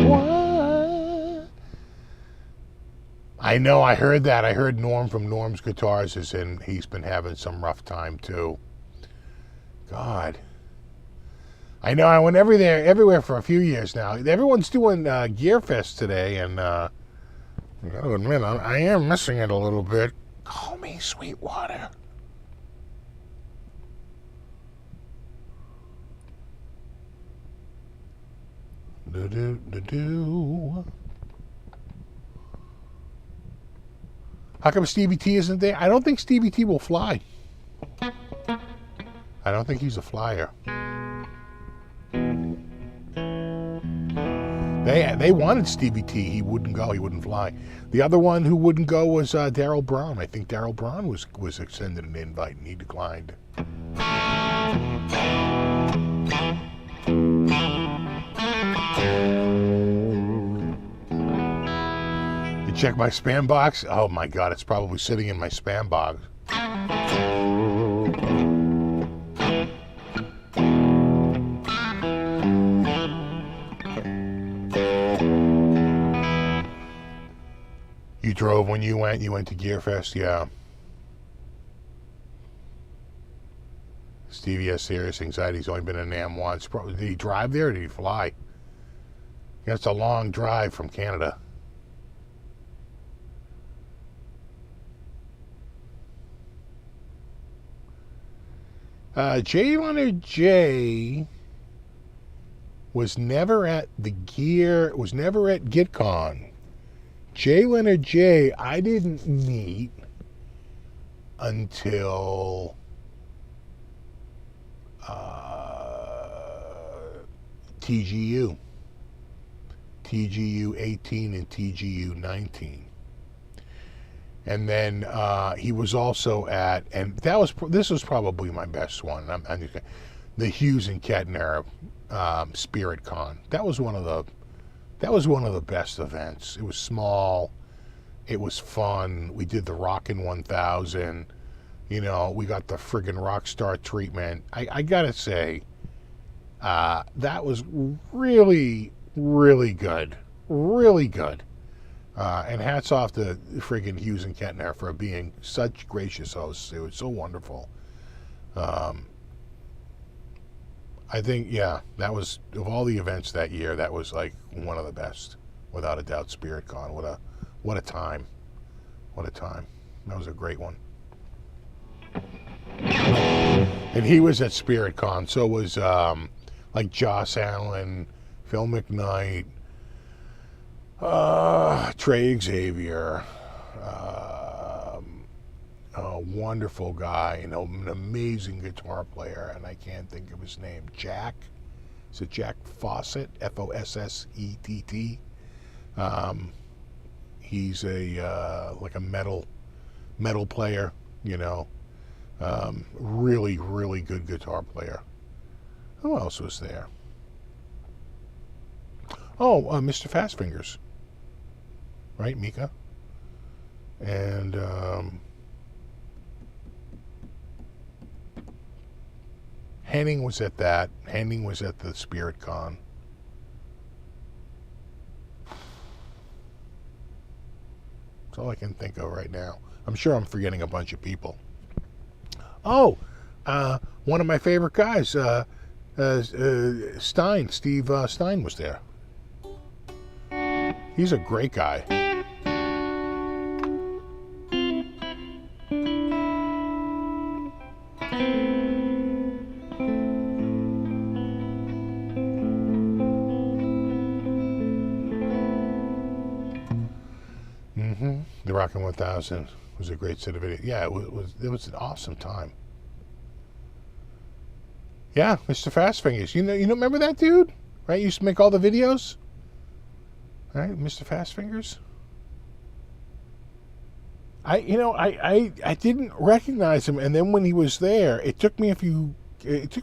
What? I know. I heard that. I heard Norm from Norm's Guitars is in. He's been having some rough time too. God. I know. I went everywhere for a few years now. Everyone's doing Gear Fest today, and I gotta admit, I am missing it a little bit. Call me Sweetwater. Do. How come Stevie T isn't there? I don't think Stevie T will fly. I don't think he's a flyer. They wanted Stevie T. He wouldn't go. He wouldn't fly. The other one who wouldn't go was Daryl Braun. I think Daryl Braun was extended an invite and he declined. You check my spam box? Oh my God, it's probably sitting in my spam box. You drove when you went to Gear Fest, yeah. Stevie has serious anxiety. He's only been in NAMM once. Did he drive there or did he fly? Yeah, it's a long drive from Canada. J. Leonard J was never at GitCon. J. Leonard J, I didn't meet until TGU 18 and TGU 19. And then he was also at, and this was probably my best one. The Hughes and Kettner Spirit Con. That was one of the best events. It was small. It was fun. We did the Rockin' 1000. You know, we got the friggin' rock star treatment. I gotta say, that was really, really good. Really good. And hats off to friggin' Hughes and Kettner for being such gracious hosts. It was so wonderful. I think, yeah, that was, of all the events that year, that was like one of the best, without a doubt. Spirit Con, what a time. What a time. That was a great one. And he was at Spirit Con, so was like Joss Allen, Phil McKnight, Trey Xavier, a wonderful guy, you know, an amazing guitar player, and I can't think of his name. Jack, is it Jack Fawcett? F-O-S-S-E-T-T. He's like a metal player, you know. Really, really good guitar player. Who else was there? Oh, Mr. Fastfingers. Right, Mika? And Henning was at that. Henning was at the Spirit Con. That's all I can think of right now. I'm sure I'm forgetting a bunch of people. Oh, one of my favorite guys, Stein, Steve Stein was there. He's a great guy. The Rockin' 1000 was a great set of videos. Yeah, it was an awesome time. Yeah, Mr. Fastfingers. You know, remember that dude? Right? Used to make all the videos? Right, Mr. Fastfingers? I didn't recognize him, and then when he was there, it took me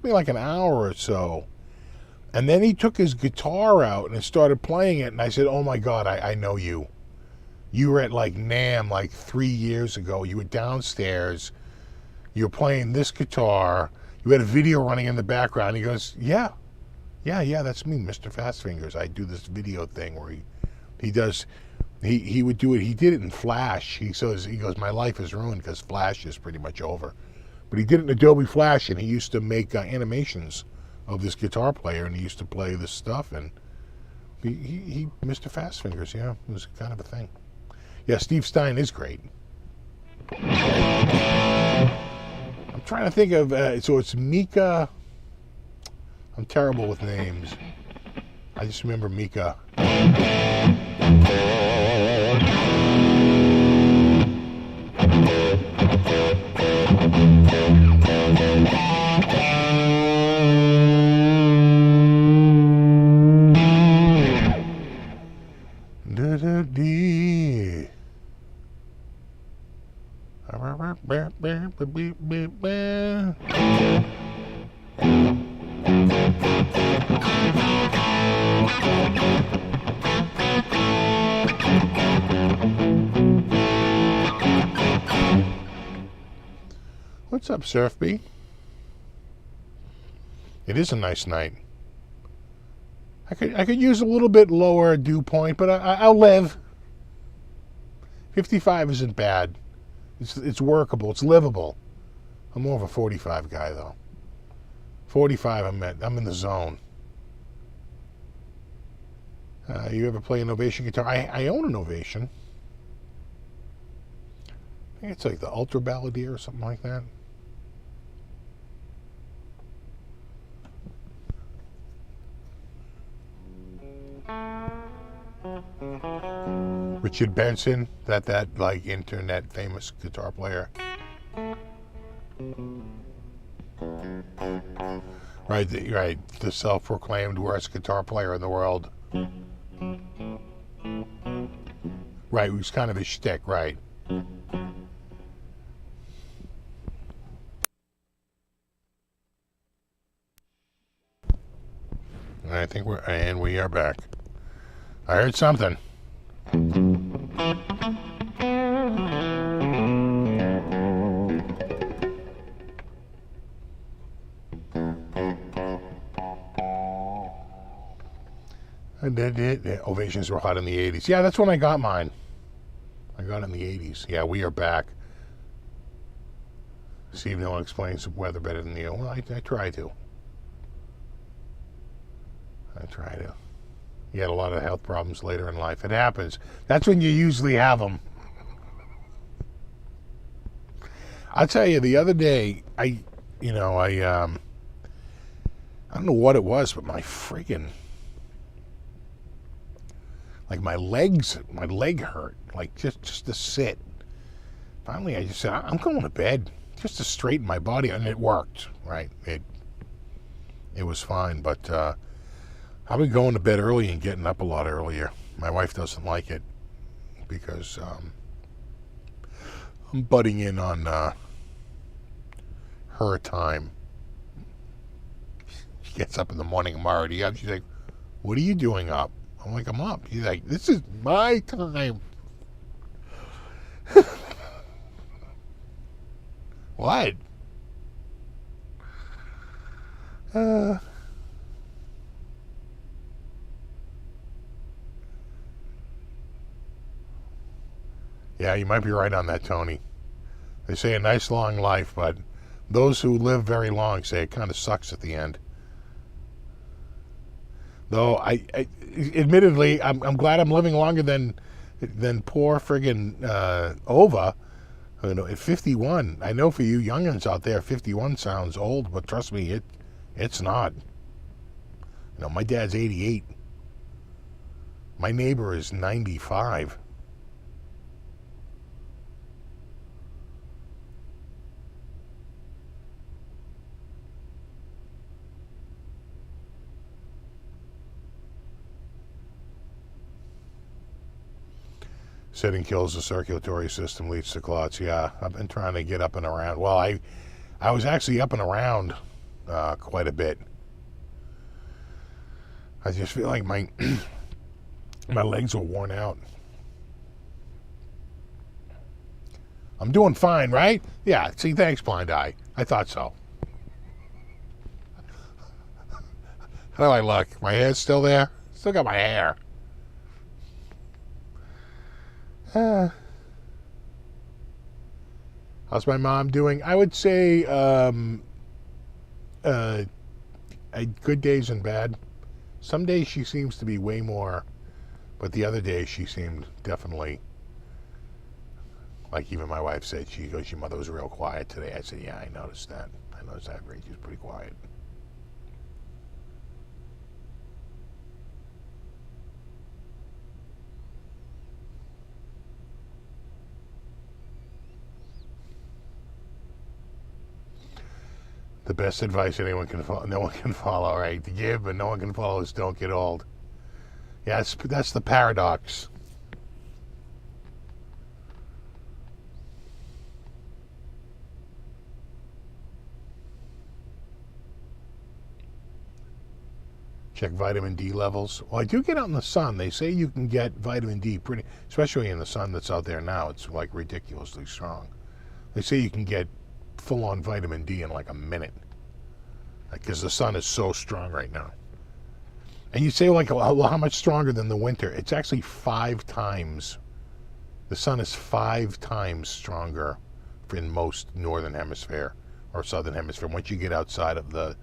like an hour or so. And then he took his guitar out and started playing it, and I said, "Oh my God, I know you. You were at like NAMM like 3 years ago. You were downstairs. You were playing this guitar. You had a video running in the background." He goes, yeah, that's me, Mr. Fastfingers. I do this video thing where he would do it. He did it in Flash. He goes, my life is ruined because Flash is pretty much over. But he did it in Adobe Flash, and he used to make animations of this guitar player, and he used to play this stuff. And he Mr. Fastfingers, yeah, it was kind of a thing. Yeah, Steve Stein is great. I'm trying to think of, so it's Mika. I'm terrible with names. I just remember Mika. What's up, Surf B? It is a nice night. I could use a little bit lower dew point, but I'll live. 55 isn't bad. It's workable. It's livable. I'm more of a 45 guy, though. 45, I'm in the zone. You ever play an Ovation guitar? I own an Ovation. I think it's like the Ultra Balladeer or something like that. Richard Benson, that like internet famous guitar player. Right, the self-proclaimed worst guitar player in the world. Right, it was kind of his shtick, right. I think we are back. I heard something. Ovations were hot in the 80s. Yeah, that's when I got mine. I got it in the 80s. Yeah, we are back. See if no one explains the weather better than you. Well, I try to. You had a lot of health problems later in life. It happens. That's when you usually have them. I'll tell you, the other day, I don't know what it was, but my friggin', like my leg hurt, like just to sit. Finally, I just said, I'm going to bed just to straighten my body, and it worked, right? It was fine, but I've been going to bed early and getting up a lot earlier. My wife doesn't like it because I'm butting in on her time. She gets up in the morning, I'm already up. She's like, "What are you doing up?" I'm like, "I'm up." She's like, "This is my time." What? Uh, yeah, you might be right on that, Tony. They say a nice long life, but those who live very long say it kind of sucks at the end. Though admittedly, I'm glad I'm living longer than poor friggin' Ova. You know, at 51, I know for you youngins out there, 51 sounds old, but trust me, it's not. You know, my dad's 88. My neighbor is 95. Sitting kills the circulatory system, leads to clots. Yeah, I've been trying to get up and around. Well, I was actually up and around quite a bit. I just feel like my my legs were worn out. I'm doing fine, right? Yeah, see, thanks, Blind Eye. I thought so. How do I look? My hair's still there? Still got my hair. How's my mom doing? I would say good days and bad. Some days she seems to be way more, but the other days she seemed definitely, like even my wife said, she goes, your mother was real quiet today. I said, yeah, I noticed that. I noticed that. She was pretty quiet. The best advice no one can follow, right? To give, but no one can follow is don't get old. Yeah, that's the paradox. Check vitamin D levels. Well, I do get out in the sun. They say you can get vitamin D pretty, especially in the sun that's out there now. It's like ridiculously strong. They say you can get full-on vitamin D in like a minute because the sun is so strong right now. And you say, like, well, how much stronger than the winter? It's actually 5 times. The sun is 5 times stronger in most northern hemisphere or southern hemisphere once you get outside of the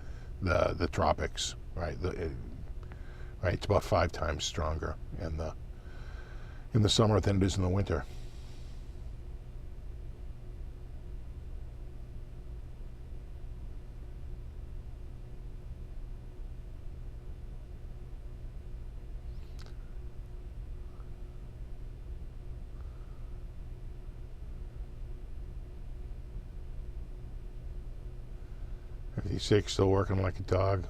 tropics, right? Right, it's about 5 times stronger in the summer than it is in the winter. Six, still working like a dog.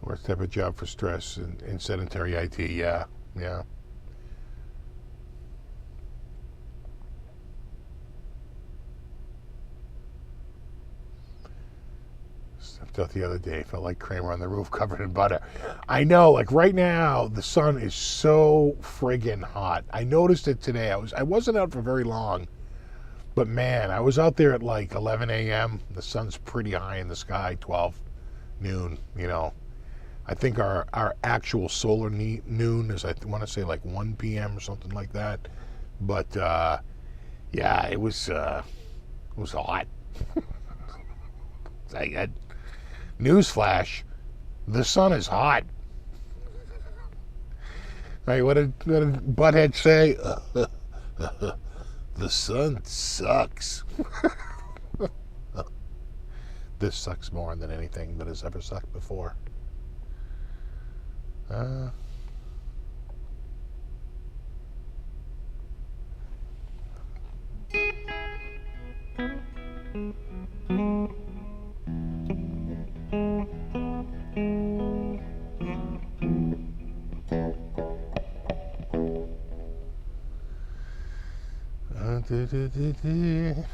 Worst type of job for stress and sedentary IT. Yeah. Stepped out the other day, felt like Kramer on the roof covered in butter. I know, like right now, the sun is so friggin' hot. I noticed it today. I wasn't out for very long. But man, I was out there at like 11 a.m. The sun's pretty high in the sky, 12 noon, you know. I think our actual solar noon is, I want to say, like 1 p.m. or something like that. But yeah, it was hot. Newsflash, the sun is hot. Right, what did Butthead say? The sun sucks. This sucks more than anything that has ever sucked before. I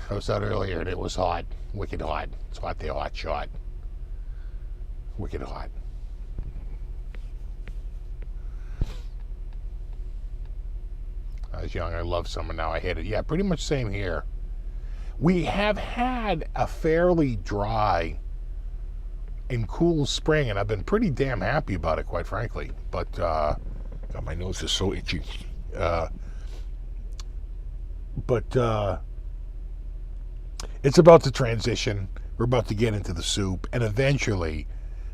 was out earlier and it was hot. Wicked hot. It's hot there, hot shot. Wicked hot. I was young, I love summer, now I hate it. Yeah, pretty much same here. We have had a fairly dry and cool spring, and I've been pretty damn happy about it, quite frankly. But God, my nose is so itchy. But it's about to transition. We're about to get into the soup, and eventually,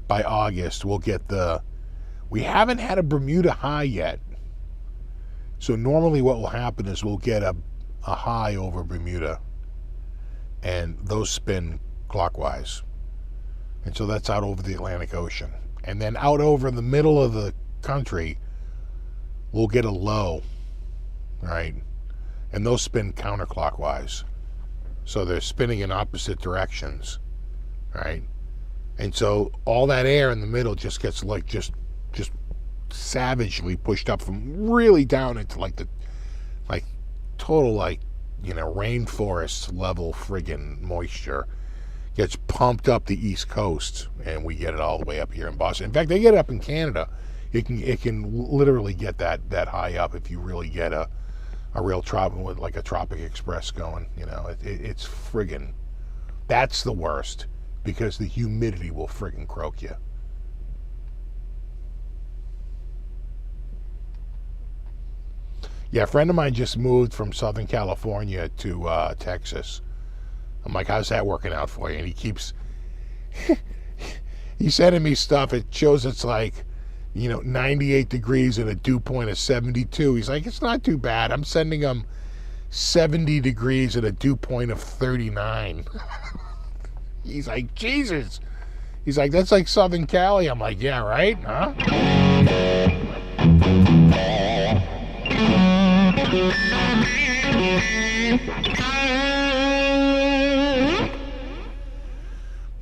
by August, we'll get we haven't had a Bermuda high yet. So normally what will happen is we'll get a high over Bermuda, and those spin clockwise. And so that's out over the Atlantic Ocean. And then out over the middle of the country, we'll get a low, right? And those spin counterclockwise. So they're spinning in opposite directions, right? And so all that air in the middle just gets like just savagely pushed up from really down into like total rainforest level friggin' moisture. Gets pumped up the East Coast, and we get it all the way up here in Boston. In fact, they get it up in Canada. It can literally get that high up if you really get a real tropic, like a Tropic Express going. It's friggin', that's the worst, because the humidity will friggin' croak you. Yeah, a friend of mine just moved from Southern California to Texas. I'm like, how's that working out for you? And he keeps, he's sending me stuff. It shows it's like, 98 degrees and a dew point of 72. He's like, it's not too bad. I'm sending him 70 degrees and a dew point of 39. He's like, Jesus. He's like, that's like Southern Cali. I'm like, yeah, right? Huh?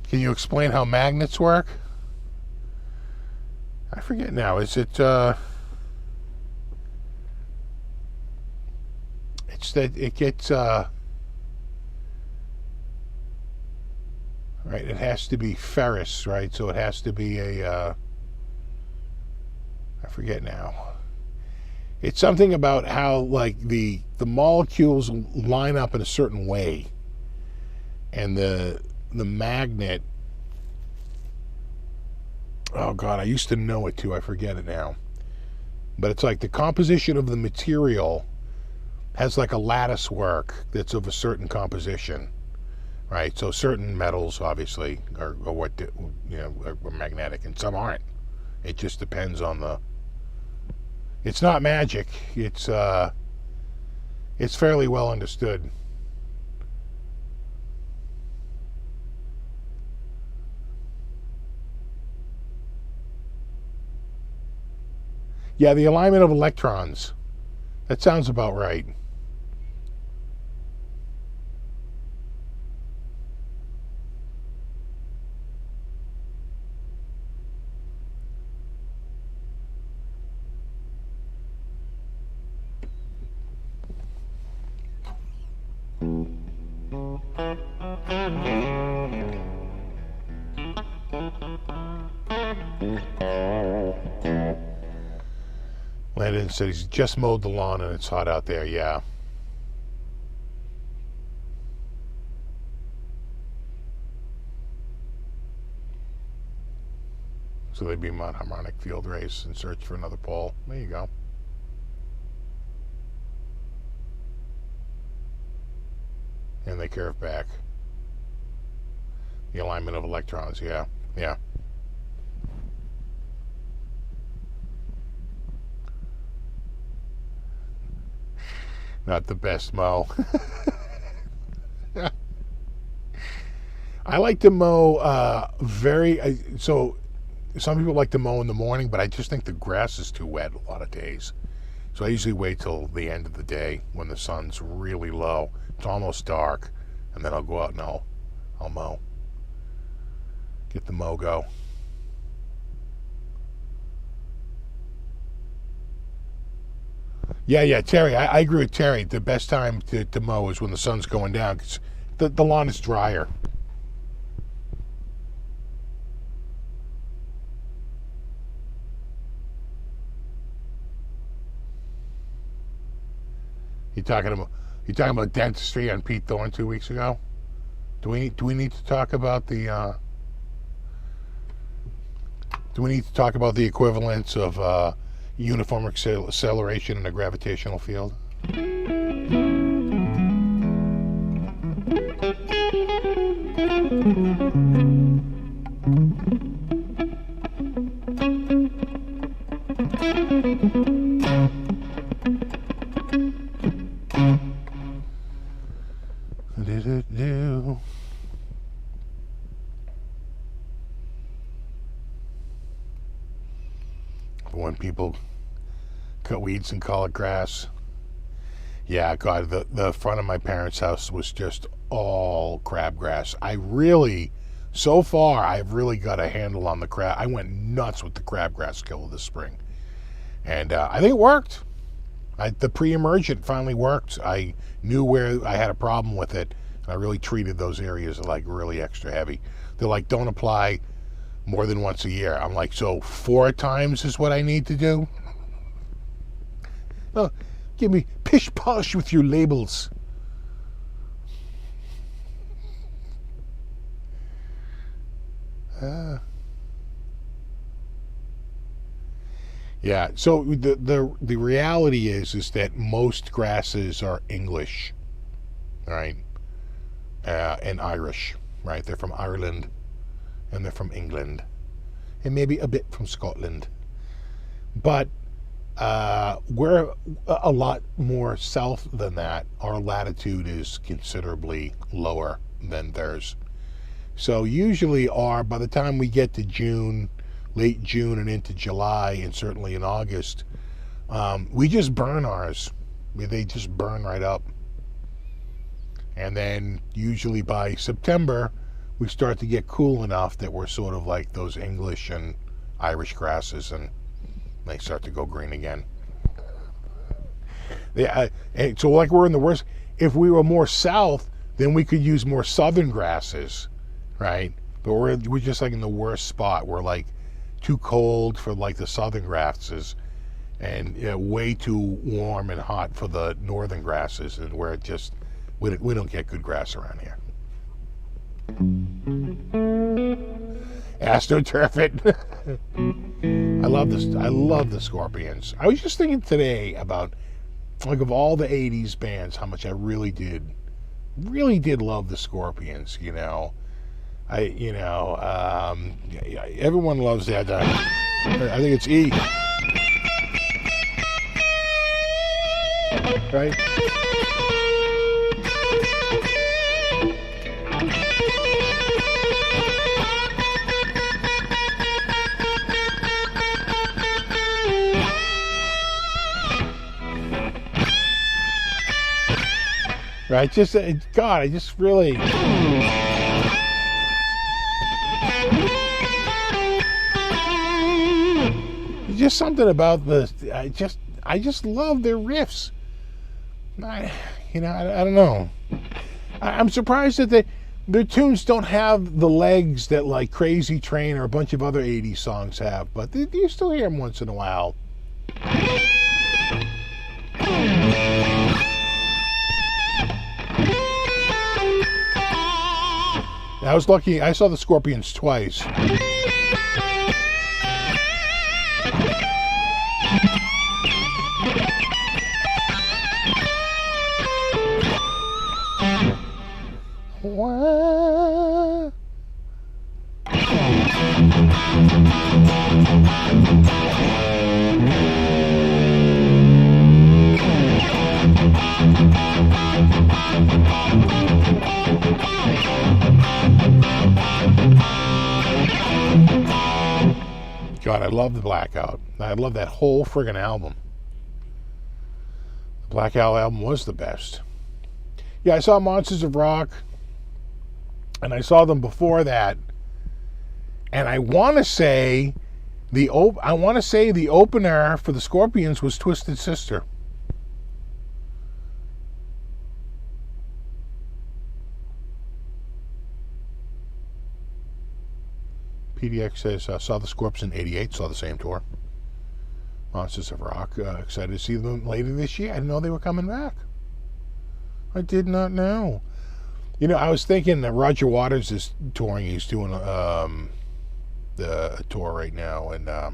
Can you explain how magnets work? I forget now. Is it, it's that it gets, right, it has to be ferrous, right? So it has to be I forget now. It's something about how, like, the molecules line up in a certain way, and the magnet, oh God, I used to know it too, I forget it now. But it's like the composition of the material has like a lattice work that's of a certain composition, right? So certain metals obviously are what are magnetic, and some aren't. It just depends on it's not magic. It's fairly well understood. Yeah, the alignment of electrons. That sounds about right. Landon said he's just mowed the lawn and it's hot out there. Yeah. So they'd be Mount Harmonic field race and search for another pole. There you go. And they curve back. The alignment of electrons, yeah. Yeah. Not the best mow. I like to mow so some people like to mow in the morning, but I just think the grass is too wet a lot of days. So I usually wait till the end of the day when the sun's really low. It's almost dark, and then I'll go out and I'll mow. Get the mow go. Yeah, Terry, I agree with Terry. The best time to mow is when the sun's going down, because the lawn is drier. You talking about dentistry on Pete Thorne 2 weeks ago? Do we need to talk about the Do we need to talk about the equivalence of uniform acceleration in a gravitational field? When people cut weeds and call it grass. Yeah, God, the front of my parents' house was just all crabgrass. So far, I've really got a handle on the crab. I went nuts with the crabgrass kill this spring. And I think it worked. The pre-emergent finally worked. I knew where I had a problem with it. And I really treated those areas like really extra heavy. They're like, don't apply more than once a year. I'm like, so 4 times is what I need to do? Oh, give me pish posh with your labels. Yeah, so the reality is that most grasses are English, right? And Irish, right? They're from Ireland, and they're from England, and maybe a bit from Scotland. But we're a lot more south than that. Our latitude is considerably lower than theirs. So usually by the time we get to June, late June and into July, and certainly in August, we just burn ours. They just burn right up. And then usually by September, we start to get cool enough that we're sort of like those English and Irish grasses, and they start to go green again. Yeah, so like we're in the worst. If we were more south, then we could use more southern grasses, right? But we're just like in the worst spot. We're like too cold for like the southern grasses, and way too warm and hot for the northern grasses, and where it just we don't get good grass around here. AstroTurf it. I love this. I love the Scorpions. I was just thinking today about, like, of all the 80s bands, how much I really did love the Scorpions, you know. Everyone loves that. I think it's E. Right? Right, just God, I just really. Just something about I just love their riffs. I don't know. I'm surprised that their tunes don't have the legs that like Crazy Train or a bunch of other 80s songs have, but you still hear them once in a while. I was lucky. I saw the Scorpions twice. What? God, I love the Blackout. I love that whole friggin' album. The Blackout album was the best. Yeah, I saw Monsters of Rock, and I saw them before that. And I want to say the opener for the Scorpions was Twisted Sister. PDX says, saw the Scorps in 88, saw the same tour. Monsters of Rock, excited to see them later this year. I didn't know they were coming back. I did not know. You know, I was thinking that Roger Waters is touring. He's doing tour right now, and I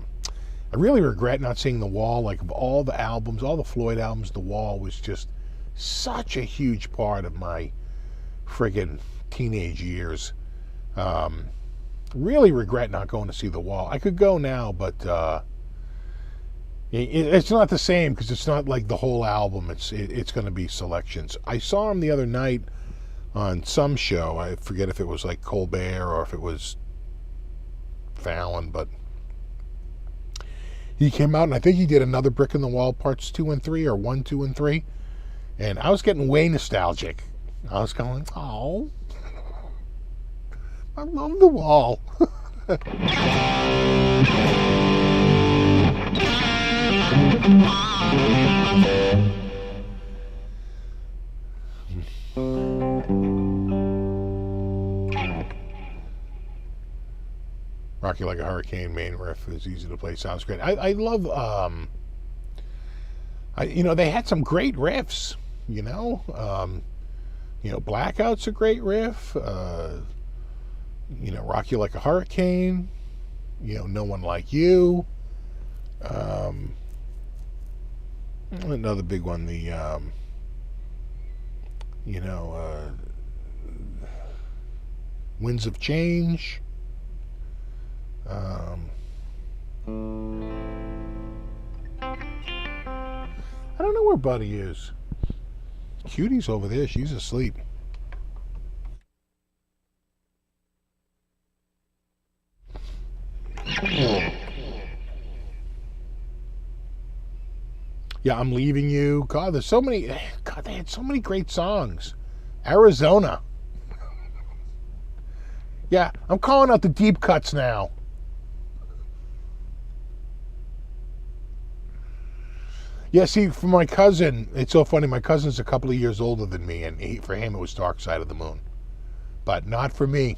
really regret not seeing The Wall. Like, of all the albums, all the Floyd albums, The Wall was just such a huge part of my friggin' teenage years. Really regret not going to see The Wall. I could go now, but it's not the same because it's not like the whole album. It's going to be selections. I saw him the other night on some show. I forget if it was like Colbert or if it was Fallon, but he came out and I think he did another Brick in the Wall parts 2 and 3 or 1, 2, and 3. And I was getting way nostalgic. I was going, oh, I love The Wall. Rock You Like a Hurricane main riff is easy to play. Sounds great. I love, they had some great riffs, Blackout's a great riff. Rock You Like a Hurricane. No One Like You. Another big one, Winds of Change. I don't know where Buddy is. Cutie's over there. She's asleep. Yeah, I'm Leaving You. God, there's so many. God, they had so many great songs. Arizona. Yeah, I'm calling out the deep cuts now. Yeah, see, for my cousin, it's so funny. My cousin's a couple of years older than me, and for him it was Dark Side of the Moon. But not for me.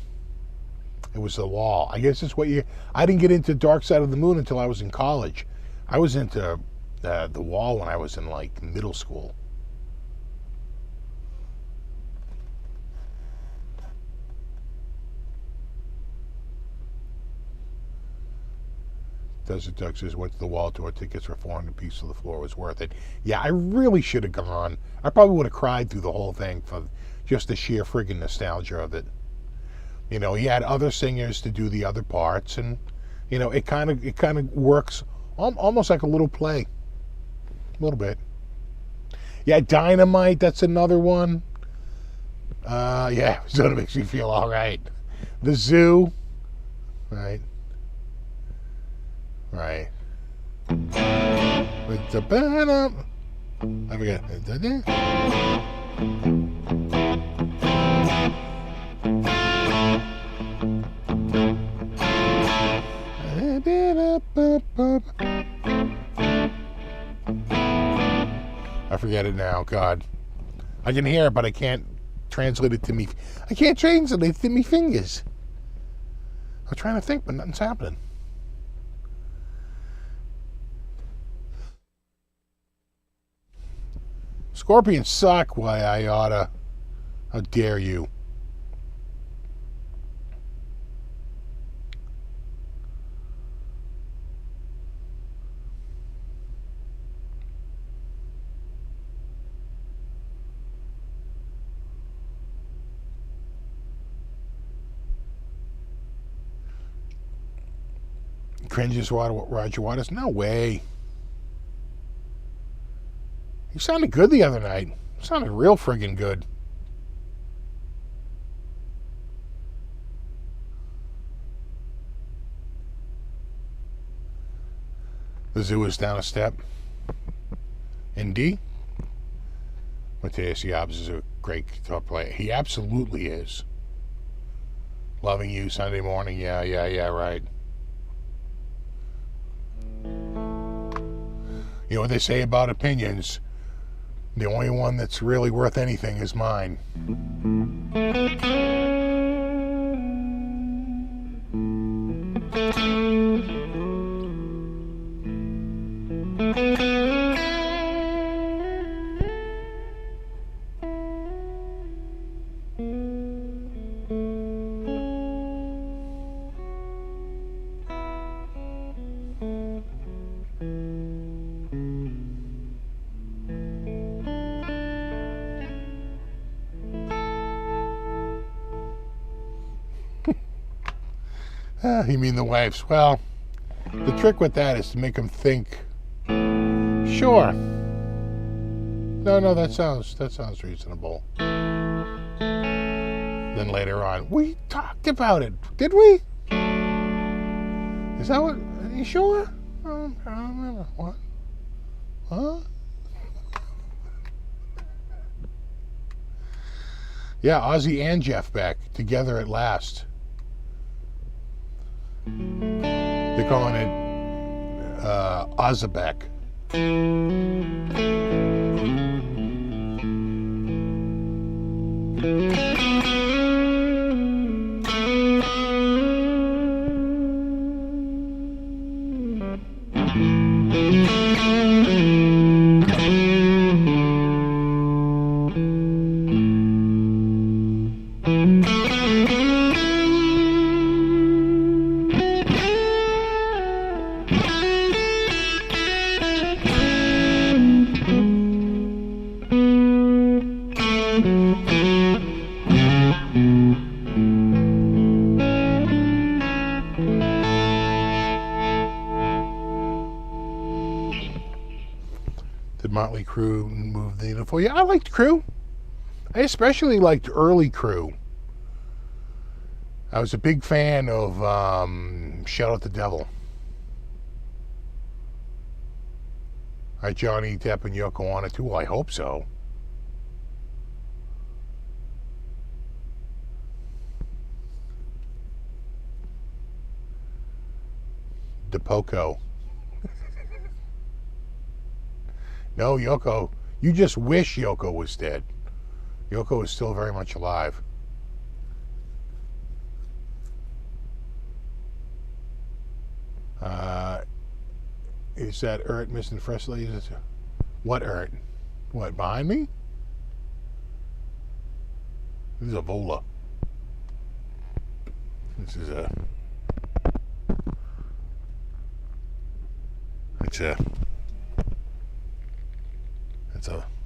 It was The Wall. I guess it's I didn't get into Dark Side of the Moon until I was in college. I was into The Wall when I was in, like, middle school. Desert Doug says, went to the Wall tour, tickets for 400 pieces, so the floor was worth it. Yeah, I really should have gone. I probably would have cried through the whole thing for just the sheer friggin' nostalgia of it. He had other singers to do the other parts, and it kind of works almost like a little play, a little bit. Yeah, Dynamite, that's another one. Yeah, so it makes me feel all right. The Zoo, right. Right. With the banner. I forget. I forget it now. God. I can hear it, but I can't translate it to me. I can't translate it to me fingers. I'm trying to think, but nothing's happening. Scorpions suck. Why, I oughta. How dare you? Cringes Roger Waters? No way. He sounded good the other night. He sounded real friggin' good. The Zoo is down a step. In D? Matthias Yabs is a great guitar player. He absolutely is. Loving You, Sunday Morning. Yeah, right. You know what they say about opinions? The only one that's really worth anything is mine. You mean the wife's? Well, the trick with that is to make them think, sure. No, that sounds reasonable. Then later on, we talked about it, did we? Is that what? Are you sure? I don't remember. What? Huh? Yeah, Ozzy and J.Beck together at last. They're calling it Ozzy. Did Motley Crue move the needle for you? I liked Crue. I especially liked early Crue. I was a big fan of Shout at the Devil. Right, Johnny Depp and Yoko Ono too? Well, I hope so. DePoco. No, Yoko. You just wish Yoko was dead. Yoko is still very much alive. Is that Ert missing Presley? What Ert? What, behind me? This is a Vola. This is a...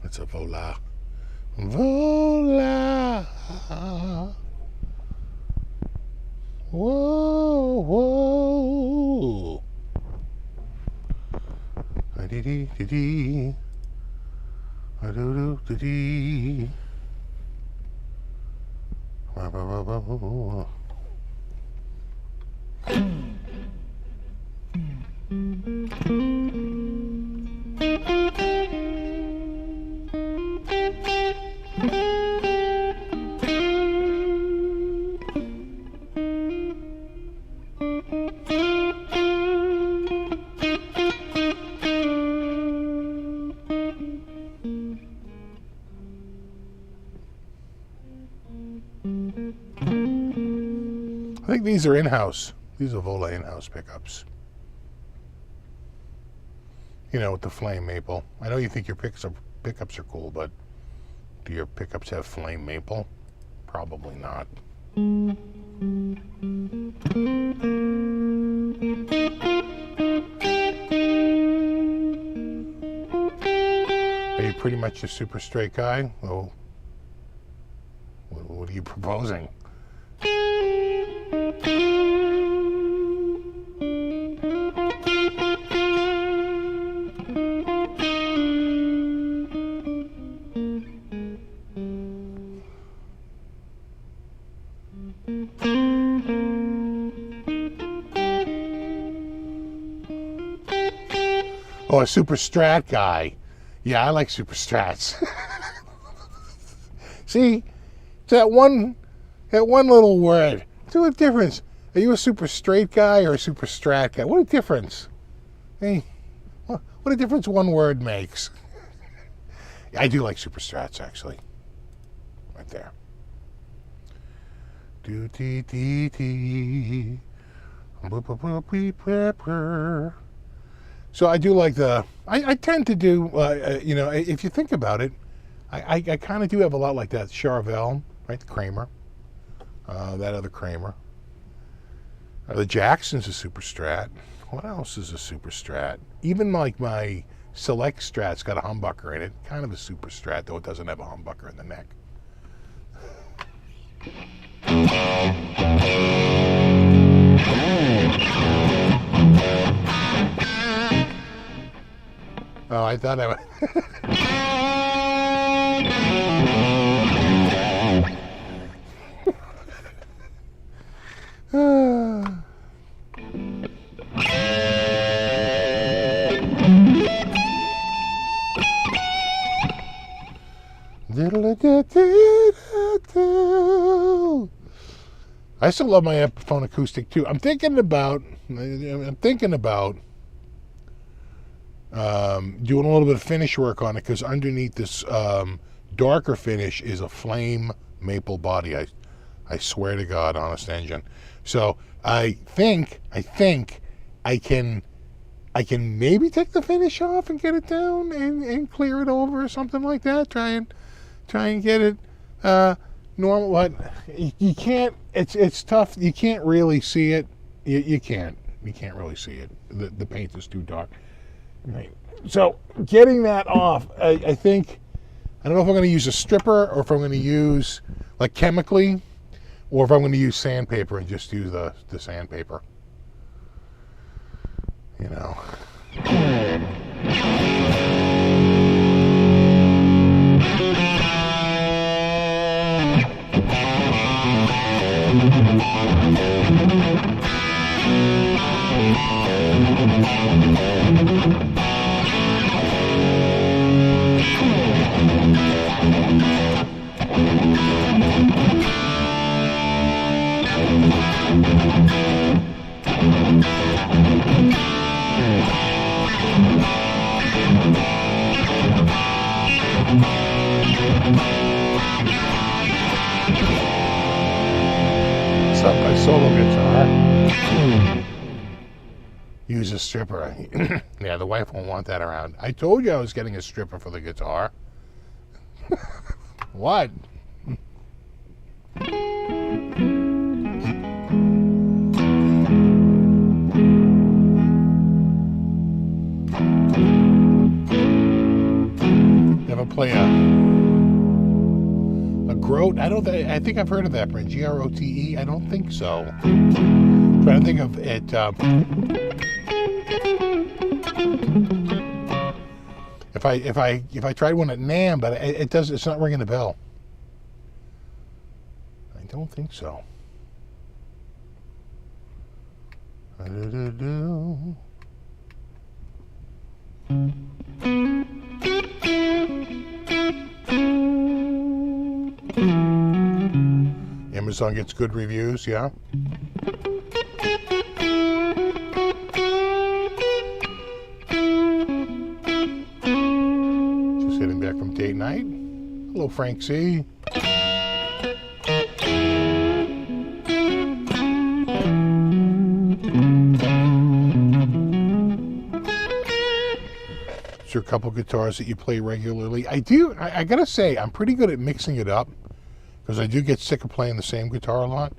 It's a Vola. Vola. Whoa, whoa. Dee-dee-dee-dee. Do-do-do-dee. I think these are in-house. These are Vola in-house pickups. You know, with the flame maple. I know you think your pickups are cool, but do your pickups have flame maple? Probably not. Are you pretty much a super straight guy? Oh, what are you proposing? Oh, a super strat guy. Yeah, I like super strats. See, it's that one little word. What's the difference? Are you a super straight guy or a super strat guy? What a difference. Hey, what a difference one word makes. I do like super strats, actually. Right there. Do-dee-dee-dee. So I do like I tend to do, you know, if you think about it, I kind of do have a lot like that. Charvel, right? The Kramer. That other Kramer. The Jackson's a super strat. What else is a super strat? Even like my Select Strat's got a humbucker in it. Kind of a super strat, though it doesn't have a humbucker in the neck. Oh, I thought I was. I still love my Epiphone acoustic too. I'm thinking about doing a little bit of finish work on it, because underneath this darker finish is a flame maple body. I swear to God, honest engine. So I think I can maybe take the finish off and get it down and clear it over or something like that. Try and get it normal. What you can't. It's tough. You can't really see it. You can't really see it. The paint is too dark. Right. So getting that off, I think, I don't know if I'm going to use a stripper or if I'm going to use like chemically, or if I'm going to use sandpaper and just use the sandpaper. You know. Up my solo guitar. Use a stripper. Yeah, the wife won't want that around. I told you I was getting a stripper for the guitar. What? Ever play a Grote? I think I've heard of that brand. Grote? I don't think so. I'm trying to think of it. If I tried one at NAMM, but it's not ringing a bell. I don't think so. Amazon gets good reviews, yeah. Just getting back from date night. Hello, Frank C. Is there a couple guitars that you play regularly? I do. I gotta say, I'm pretty good at mixing it up, because I do get sick of playing the same guitar a lot.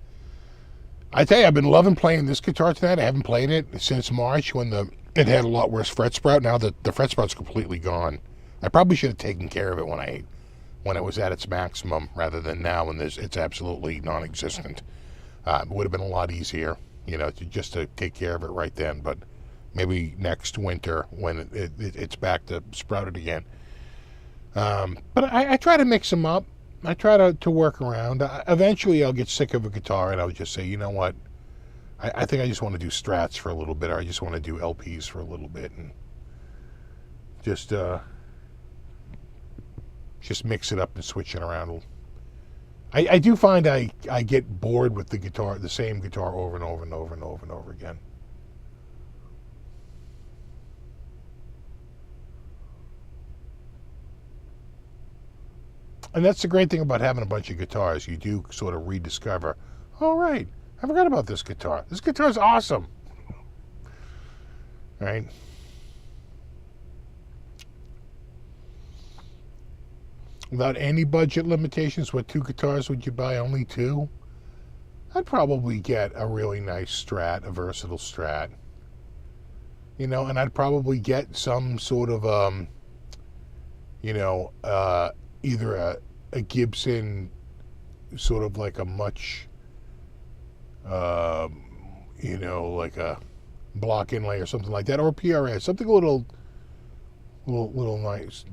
I tell you, I've been loving playing this guitar tonight. I haven't played it since March when it had a lot worse fret sprout. Now that the fret sprout's completely gone. I probably should have taken care of it when it was at its maximum, rather than now when it's absolutely non-existent. It would have been a lot easier, just to take care of it right then. But maybe next winter when it's back to sprouted again. But I try to mix them up. I try to work around. Eventually, I'll get sick of a guitar, and I'll just say, you know what? I think I just want to do Strats for a little bit, or I just want to do LPs for a little bit, and just mix it up and switch it around. I do find I get bored with the same guitar over and over and over and over and over again. And that's the great thing about having a bunch of guitars. You do sort of rediscover, all right, I forgot about this guitar. This guitar's awesome. Right? Without any budget limitations, what 2 guitars would you buy? Only 2? I'd probably get a really nice Strat, a versatile Strat. And I'd probably get some sort of, either a Gibson, sort of like a much, like a block inlay or something like that, or a PRS, something a little Little nice,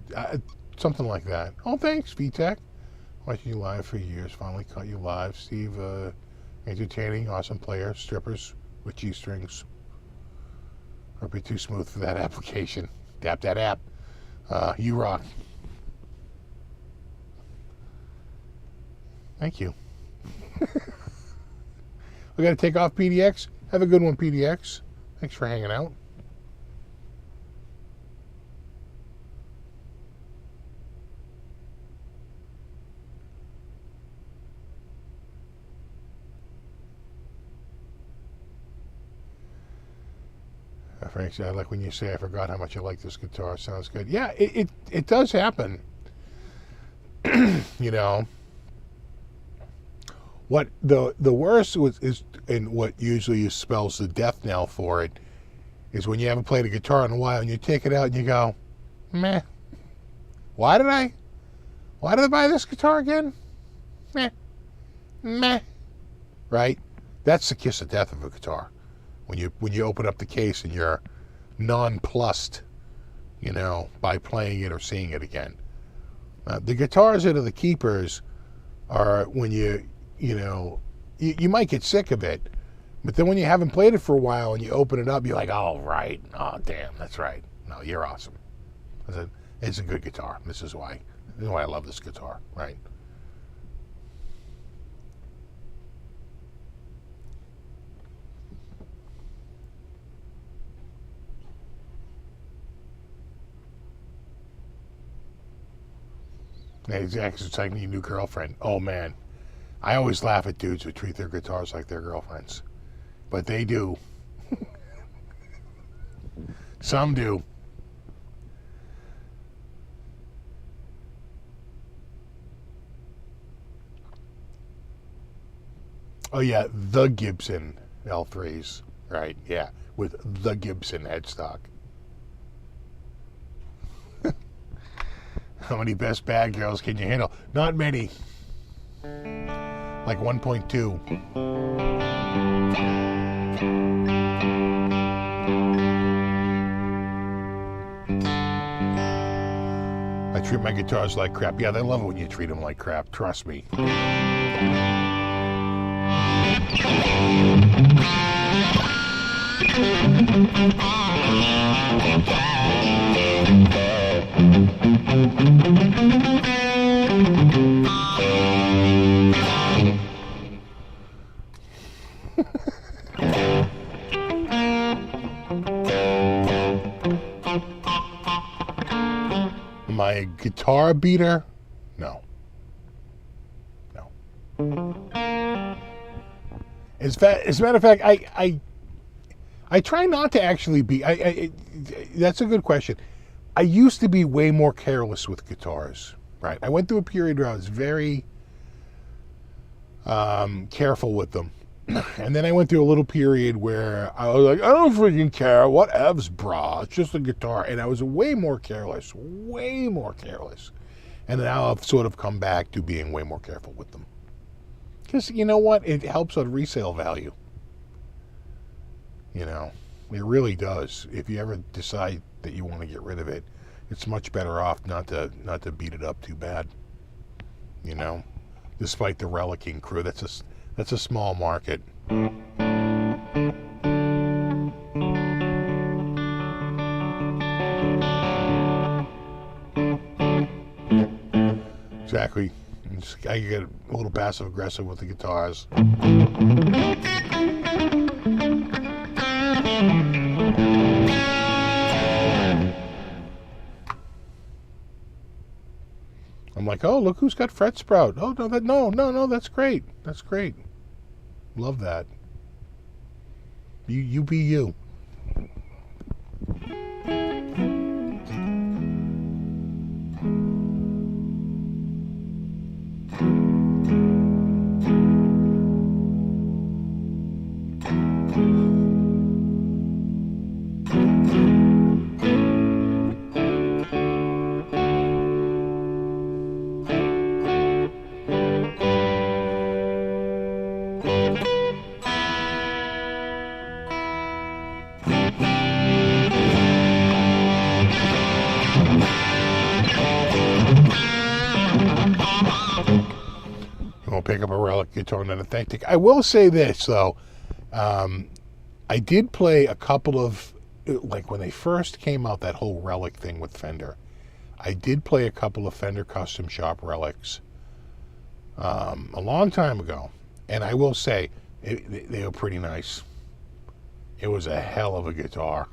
something like that. Oh, thanks, VTech. Watching you live for years. Finally caught you live, Steve. Entertaining, awesome player. Strippers with G-strings. Or be too smooth for that application. Tap that app. You rock. Thank you. We got to take off, PDX. Have a good one, PDX. Thanks for hanging out. Frank said, I like when you say, I forgot how much I like this guitar. Sounds good. Yeah, it does happen. You know, what the worst is, and what usually spells the death knell for it, is when you haven't played a guitar in a while and you take it out and you go, meh. Why did I buy this guitar again? Meh. Right? That's the kiss of death of a guitar. When you open up the case and you're nonplussed, you know, by playing it or seeing it again. The guitars that are the keepers are when you might get sick of it, but then when you haven't played it for a while and you open it up, you're like, oh, right. Oh, damn, that's right. No, you're awesome. It's a good guitar. This is why I love this guitar, right? Exactly. It's like your new girlfriend. Oh, man. I always laugh at dudes who treat their guitars like their girlfriends. But they do. Some do. Oh, yeah. The Gibson L3s. Right. Yeah. With the Gibson headstock. How many best bad girls can you handle? Not many. Like 1.2. I treat my guitars like crap. Yeah, they love it when you treat them like crap. Trust me. My guitar beater? No. As a matter of fact, I try not to actually be. That's a good question. I used to be way more careless with guitars. Right. I went through a period where I was very careful with them. And then I went through a little period where I was like, I don't freaking care. What evs, brah? It's just a guitar. And I was way more careless. And now I've sort of come back to being way more careful with them. Because you know what? It helps on resale value. You know, it really does. If you ever decide that you want to get rid of it, it's much better off not to beat it up too bad. You know, despite the relicking crew, that's a small market. Exactly. I get a little passive aggressive with the guitars. I'm like, oh, look who's got fret sprout. Oh, no, that's great. That's great. Love that. You be you. a relic guitar and an authentic. I will say this, though. I did play a couple of, like when they first came out, that whole relic thing with Fender. I did play a couple of Fender Custom Shop relics a long time ago. And I will say, they were pretty nice. It was a hell of a guitar.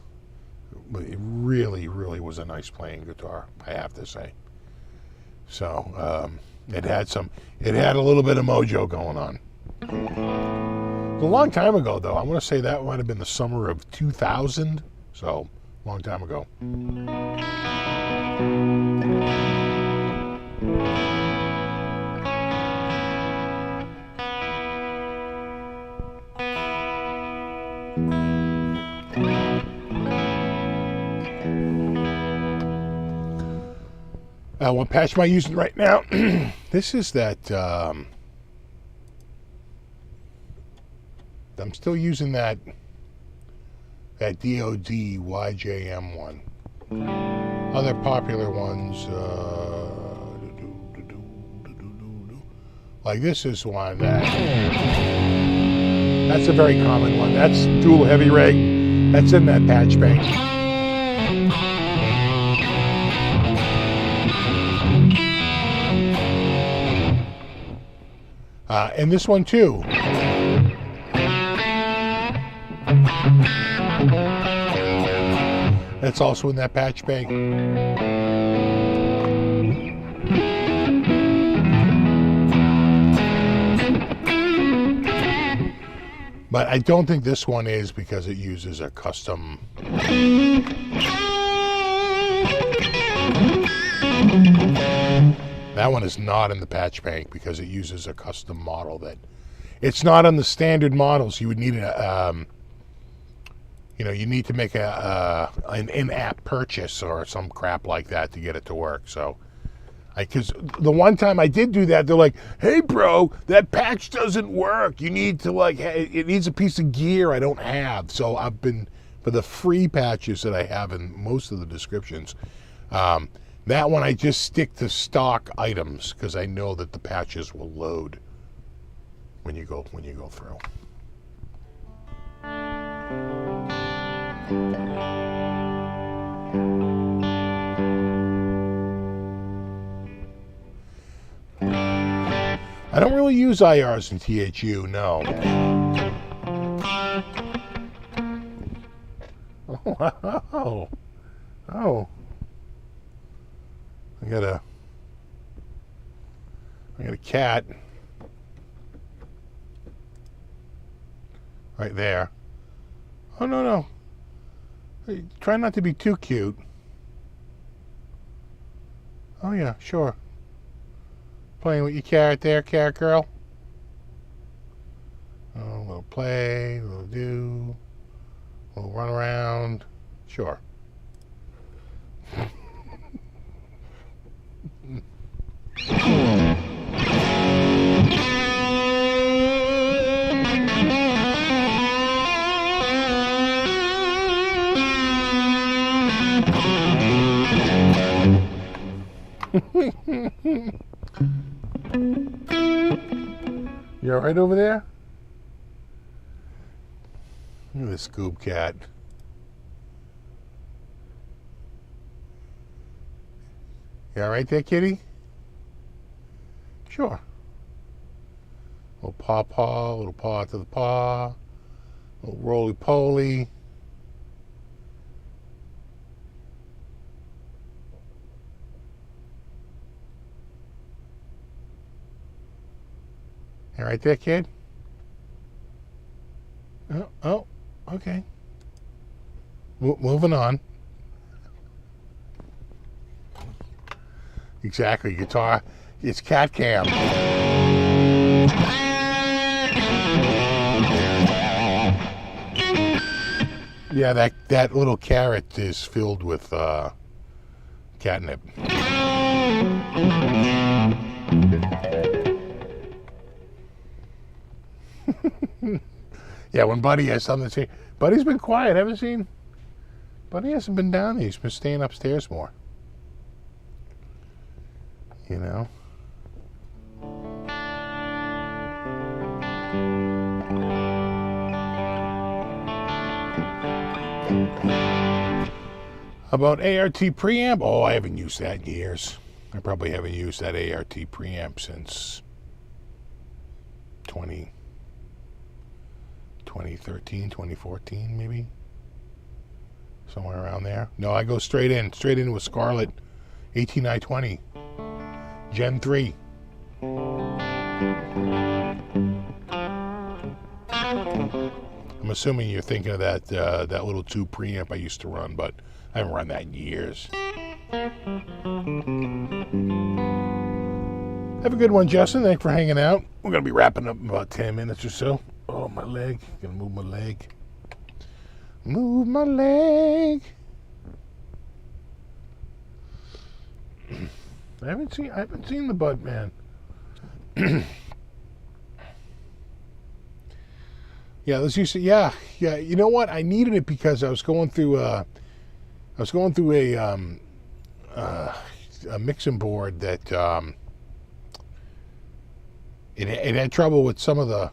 It really, really was a nice playing guitar, I have to say. So, it had a little bit of mojo going on. A long time ago, though. I want to say that might have been the summer of 2000. So, long time ago. What patch am I using right now? This is that... I'm still using that DOD YJM one. Other popular ones, like this is one that's a very common one. That's dual heavy reg. That's in that patch bank. And this one too. That's also in that patch bank. But I don't think this one is, because it uses a custom... That one is not in the patch bank because it uses a custom model that... It's not on the standard models. You would need you need to make an in-app purchase or some crap like that to get it to work. So, because the one time I did do that, they're like, "Hey, bro, that patch doesn't work. You need to it needs a piece of gear I don't have." So I've been, for the free patches that I have in most of the descriptions, that one I just stick to stock items because I know that the patches will load when you go through. I don't really use IRs in THU, no. Oh. I got a cat right there. Oh, no. Hey, try not to be too cute. Oh, yeah, sure. Playing with your carrot there, carrot girl. Oh, a little play, a little do, a little run around. Sure. You all right over there? Look at this Scoob cat. You all right there, kitty? Sure. Little paw, little paw to the paw, little roly-poly. You all right there, kid? Oh, okay. Moving on. Exactly, guitar. It's cat cam. Yeah, that little carrot is filled with catnip. Yeah, when Buddy has something to say. Buddy's been quiet, haven't you seen? Buddy hasn't been down there. He's been staying upstairs more. You know? About ART preamp, oh, I haven't used that in years. I probably haven't used that ART preamp since 2013, 2014, maybe. Somewhere around there. No, I go straight into a Scarlett 18920 Gen 3. I'm assuming you're thinking of that little tube preamp I used to run, but I haven't run that in years. Have a good one, Justin. Thanks for hanging out. We're going to be wrapping up in about 10 minutes or so. Oh, my leg. Going to move my leg. Move my leg. I haven't seen the Bud Man. Yeah, let's use it. Yeah. You know what? I needed it because I was going through a mixing board that it had trouble with some of the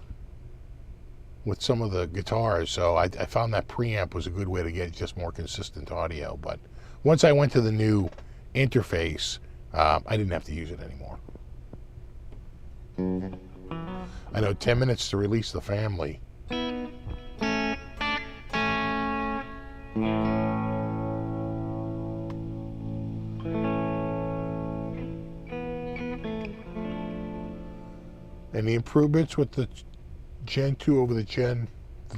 guitars, so I found that preamp was a good way to get just more consistent audio. But once I went to the new interface, I didn't have to use it anymore. I know 10 minutes to release the family. Any improvements with the Gen 2 over the Gen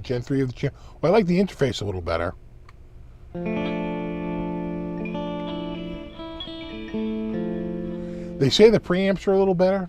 3 of the Gen? Well, I like the interface a little better. They say the preamps are a little better.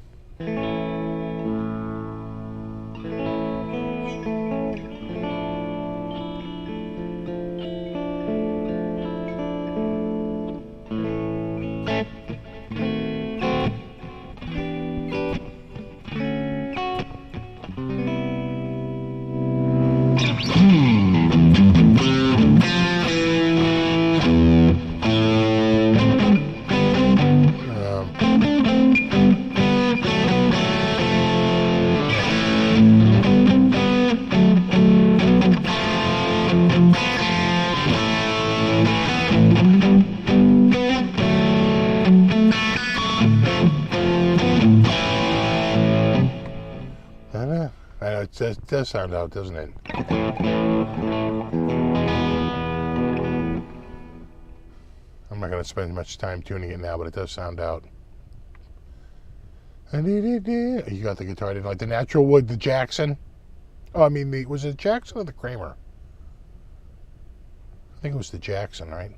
It does sound out, doesn't it? I'm not going to spend much time tuning it now, but it does sound out. You got the guitar, didn't like the natural wood, the Jackson? Oh, I mean, was it Jackson or the Kramer? I think it was the Jackson, right?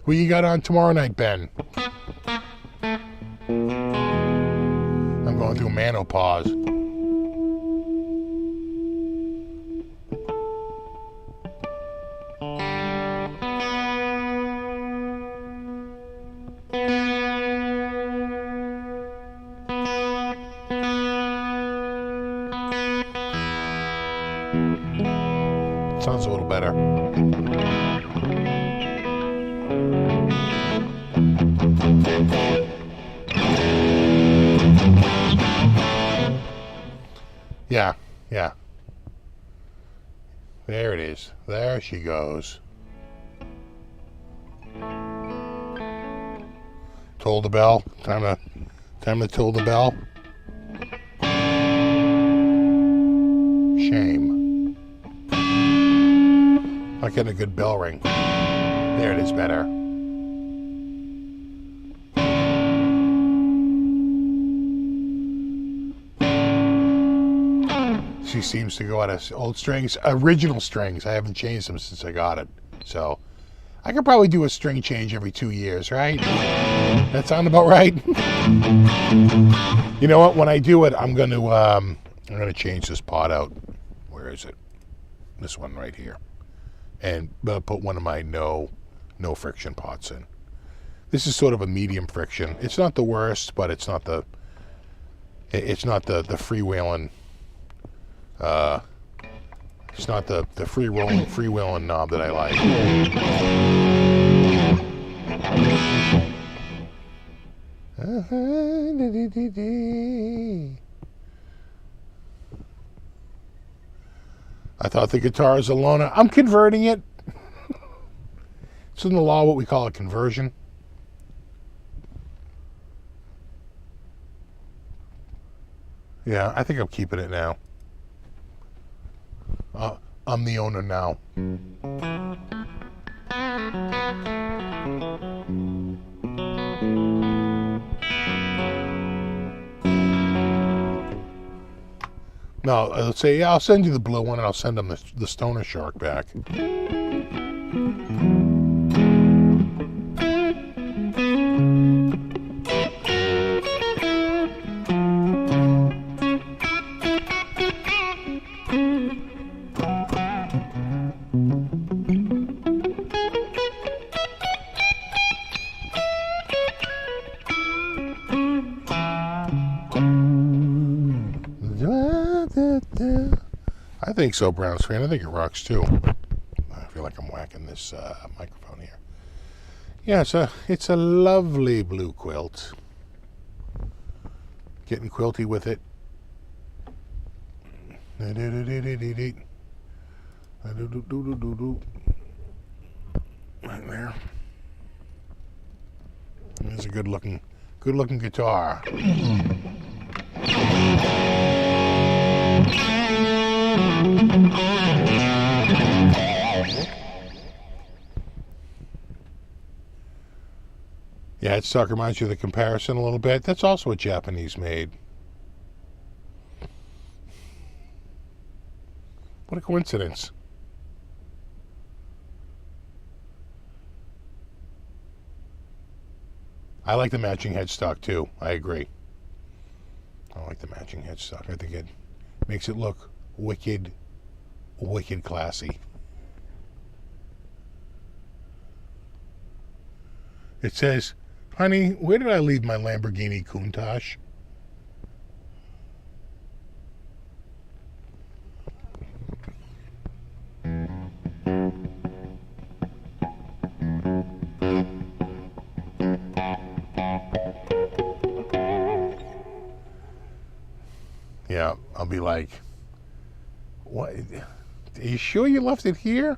What you got on tomorrow night, Ben? I'm going through menopause. Sounds a little better. Yeah. There it is. There she goes. Toll the bell. Time to toll the bell. Shame. Not getting a good bell ring. There it is better. She seems to go out of old strings, original strings. I haven't changed them since I got it. So I could probably do a string change every 2 years, right? That sound about right? You know what? When I do it, I'm gonna change this pot out. Where is it? This one right here. And put one of my no friction pots in. This is sort of a medium friction. It's not the worst, but it's not the freewheeling It's not the freewheeling knob that I like. I thought the guitar is a loner. I'm converting it. It's in the law what we call a conversion. Yeah, I think I'm keeping it now. I'm the owner now. No, let's say, yeah, I'll send you the blue one and I'll send them the Stoner Shark back. I think so, Browns fan. I think it rocks too. I feel like I'm whacking this microphone here. Yeah, it's a lovely blue quilt. Getting quilty with it. Right there. It's a good looking guitar. Yeah, it reminds you of the comparison a little bit. That's also a Japanese made. What a coincidence. I like the matching headstock too. I agree. I like the matching headstock. I think it makes it look wicked classy. It says, honey, where did I leave my Lamborghini Countach? Yeah, I'll be like, what? Are you sure you left it here?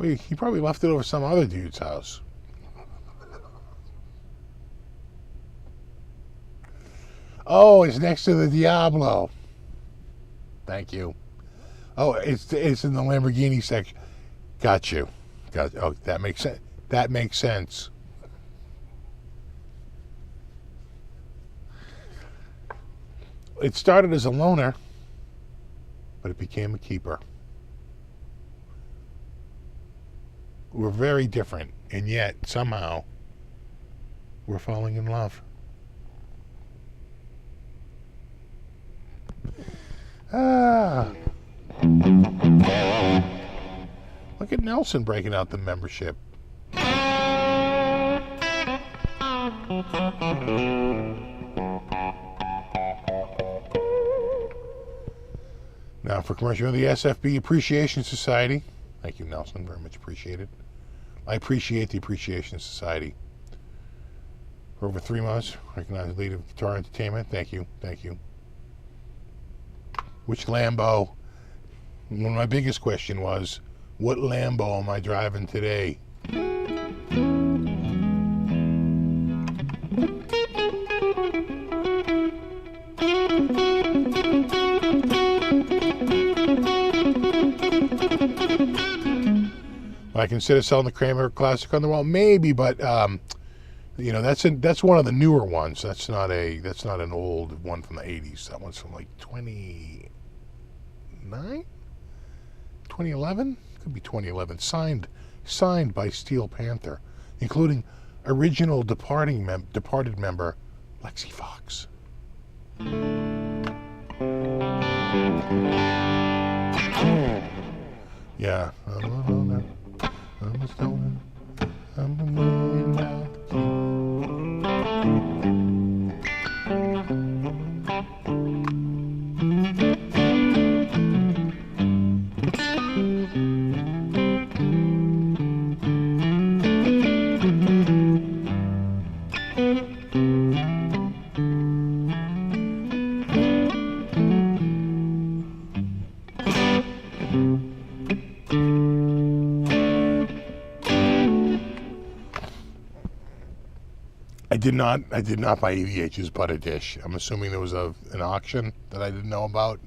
He probably left it over some other dude's house. Oh, it's next to the Diablo. Thank you. Oh, it's in the Lamborghini section. Got you. Oh, that makes sense. That makes sense. It started as a loaner, but it became a keeper. We're very different, and yet somehow we're falling in love. Look at Nelson breaking out the membership. Now for commercial, the SFB Appreciation Society. Thank you, Nelson. Very much appreciated. I appreciate the Appreciation Society. For over 3 months, recognized lead of Guitar Entertainment. Thank you. Thank you. Which Lambo? One of my biggest question was, what Lambo am I driving today? Will I consider selling the Kramer Classic on the wall? Maybe, but you know, that's one of the newer ones. That's not an old one from the 80s. That one's from like 2011? Could be 2011. Signed by Steel Panther, including original departed member Lexi Fox. Yeah. I'm a stoner. I'm a $1 million I did not buy EVH's butter dish. I'm assuming there was an auction that I didn't know about.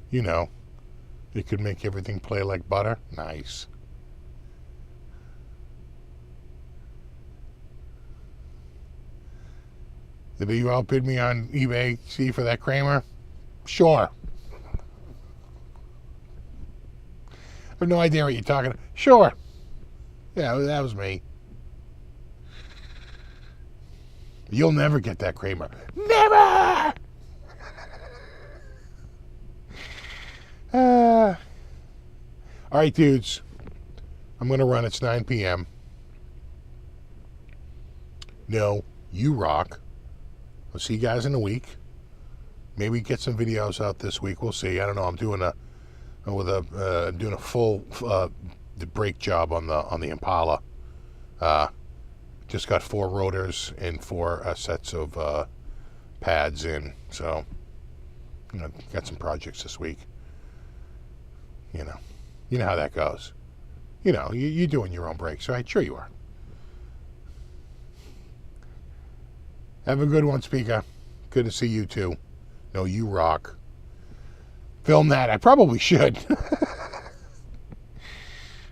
You know, it could make everything play like butter. Nice. Did you outbid me on eBay, see, for that Kramer? Sure. I have no idea what you're talking about. Sure. Yeah, that was me. You'll never get that Kramer. Never! All right, dudes. I'm going to run. It's 9 p.m. No, you rock. I'll see you guys in a week. Maybe get some videos out this week. We'll see. I don't know. I'm doing a full brake job on the Impala. Just got 4 rotors and 4 sets of pads in. So, got some projects this week. You know how that goes. You're doing your own brakes, right? Sure you are. Have a good one, Speaker. Good to see you too. No, you rock. Film that. I probably should.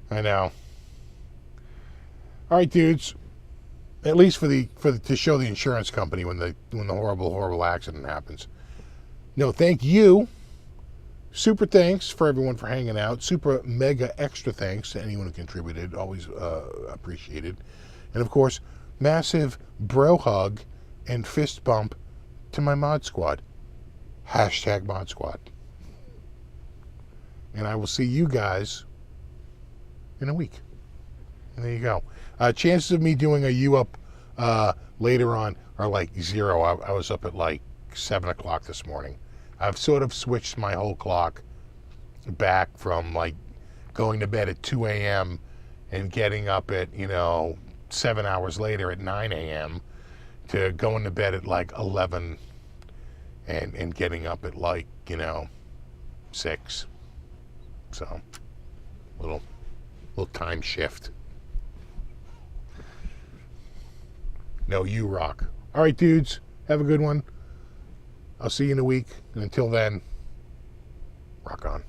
I know. All right, dudes. At least to show the insurance company when the horrible accident happens. No, thank you. Super thanks for everyone for hanging out. Super mega extra thanks to anyone who contributed. Always appreciated. And of course, massive bro hug and fist bump to my mod squad. # mod squad. And I will see you guys in a week. And there you go. Chances of me doing a U up later on are like 0. I was up at like 7 o'clock this morning. I've sort of switched my whole clock back from like going to bed at 2 a.m. and getting up at, 7 hours later at 9 a.m. to going to bed at like 11 and getting up at like, 6. So, little time shift. No, you rock. All right, dudes. Have a good one. I'll see you in a week. And until then, rock on.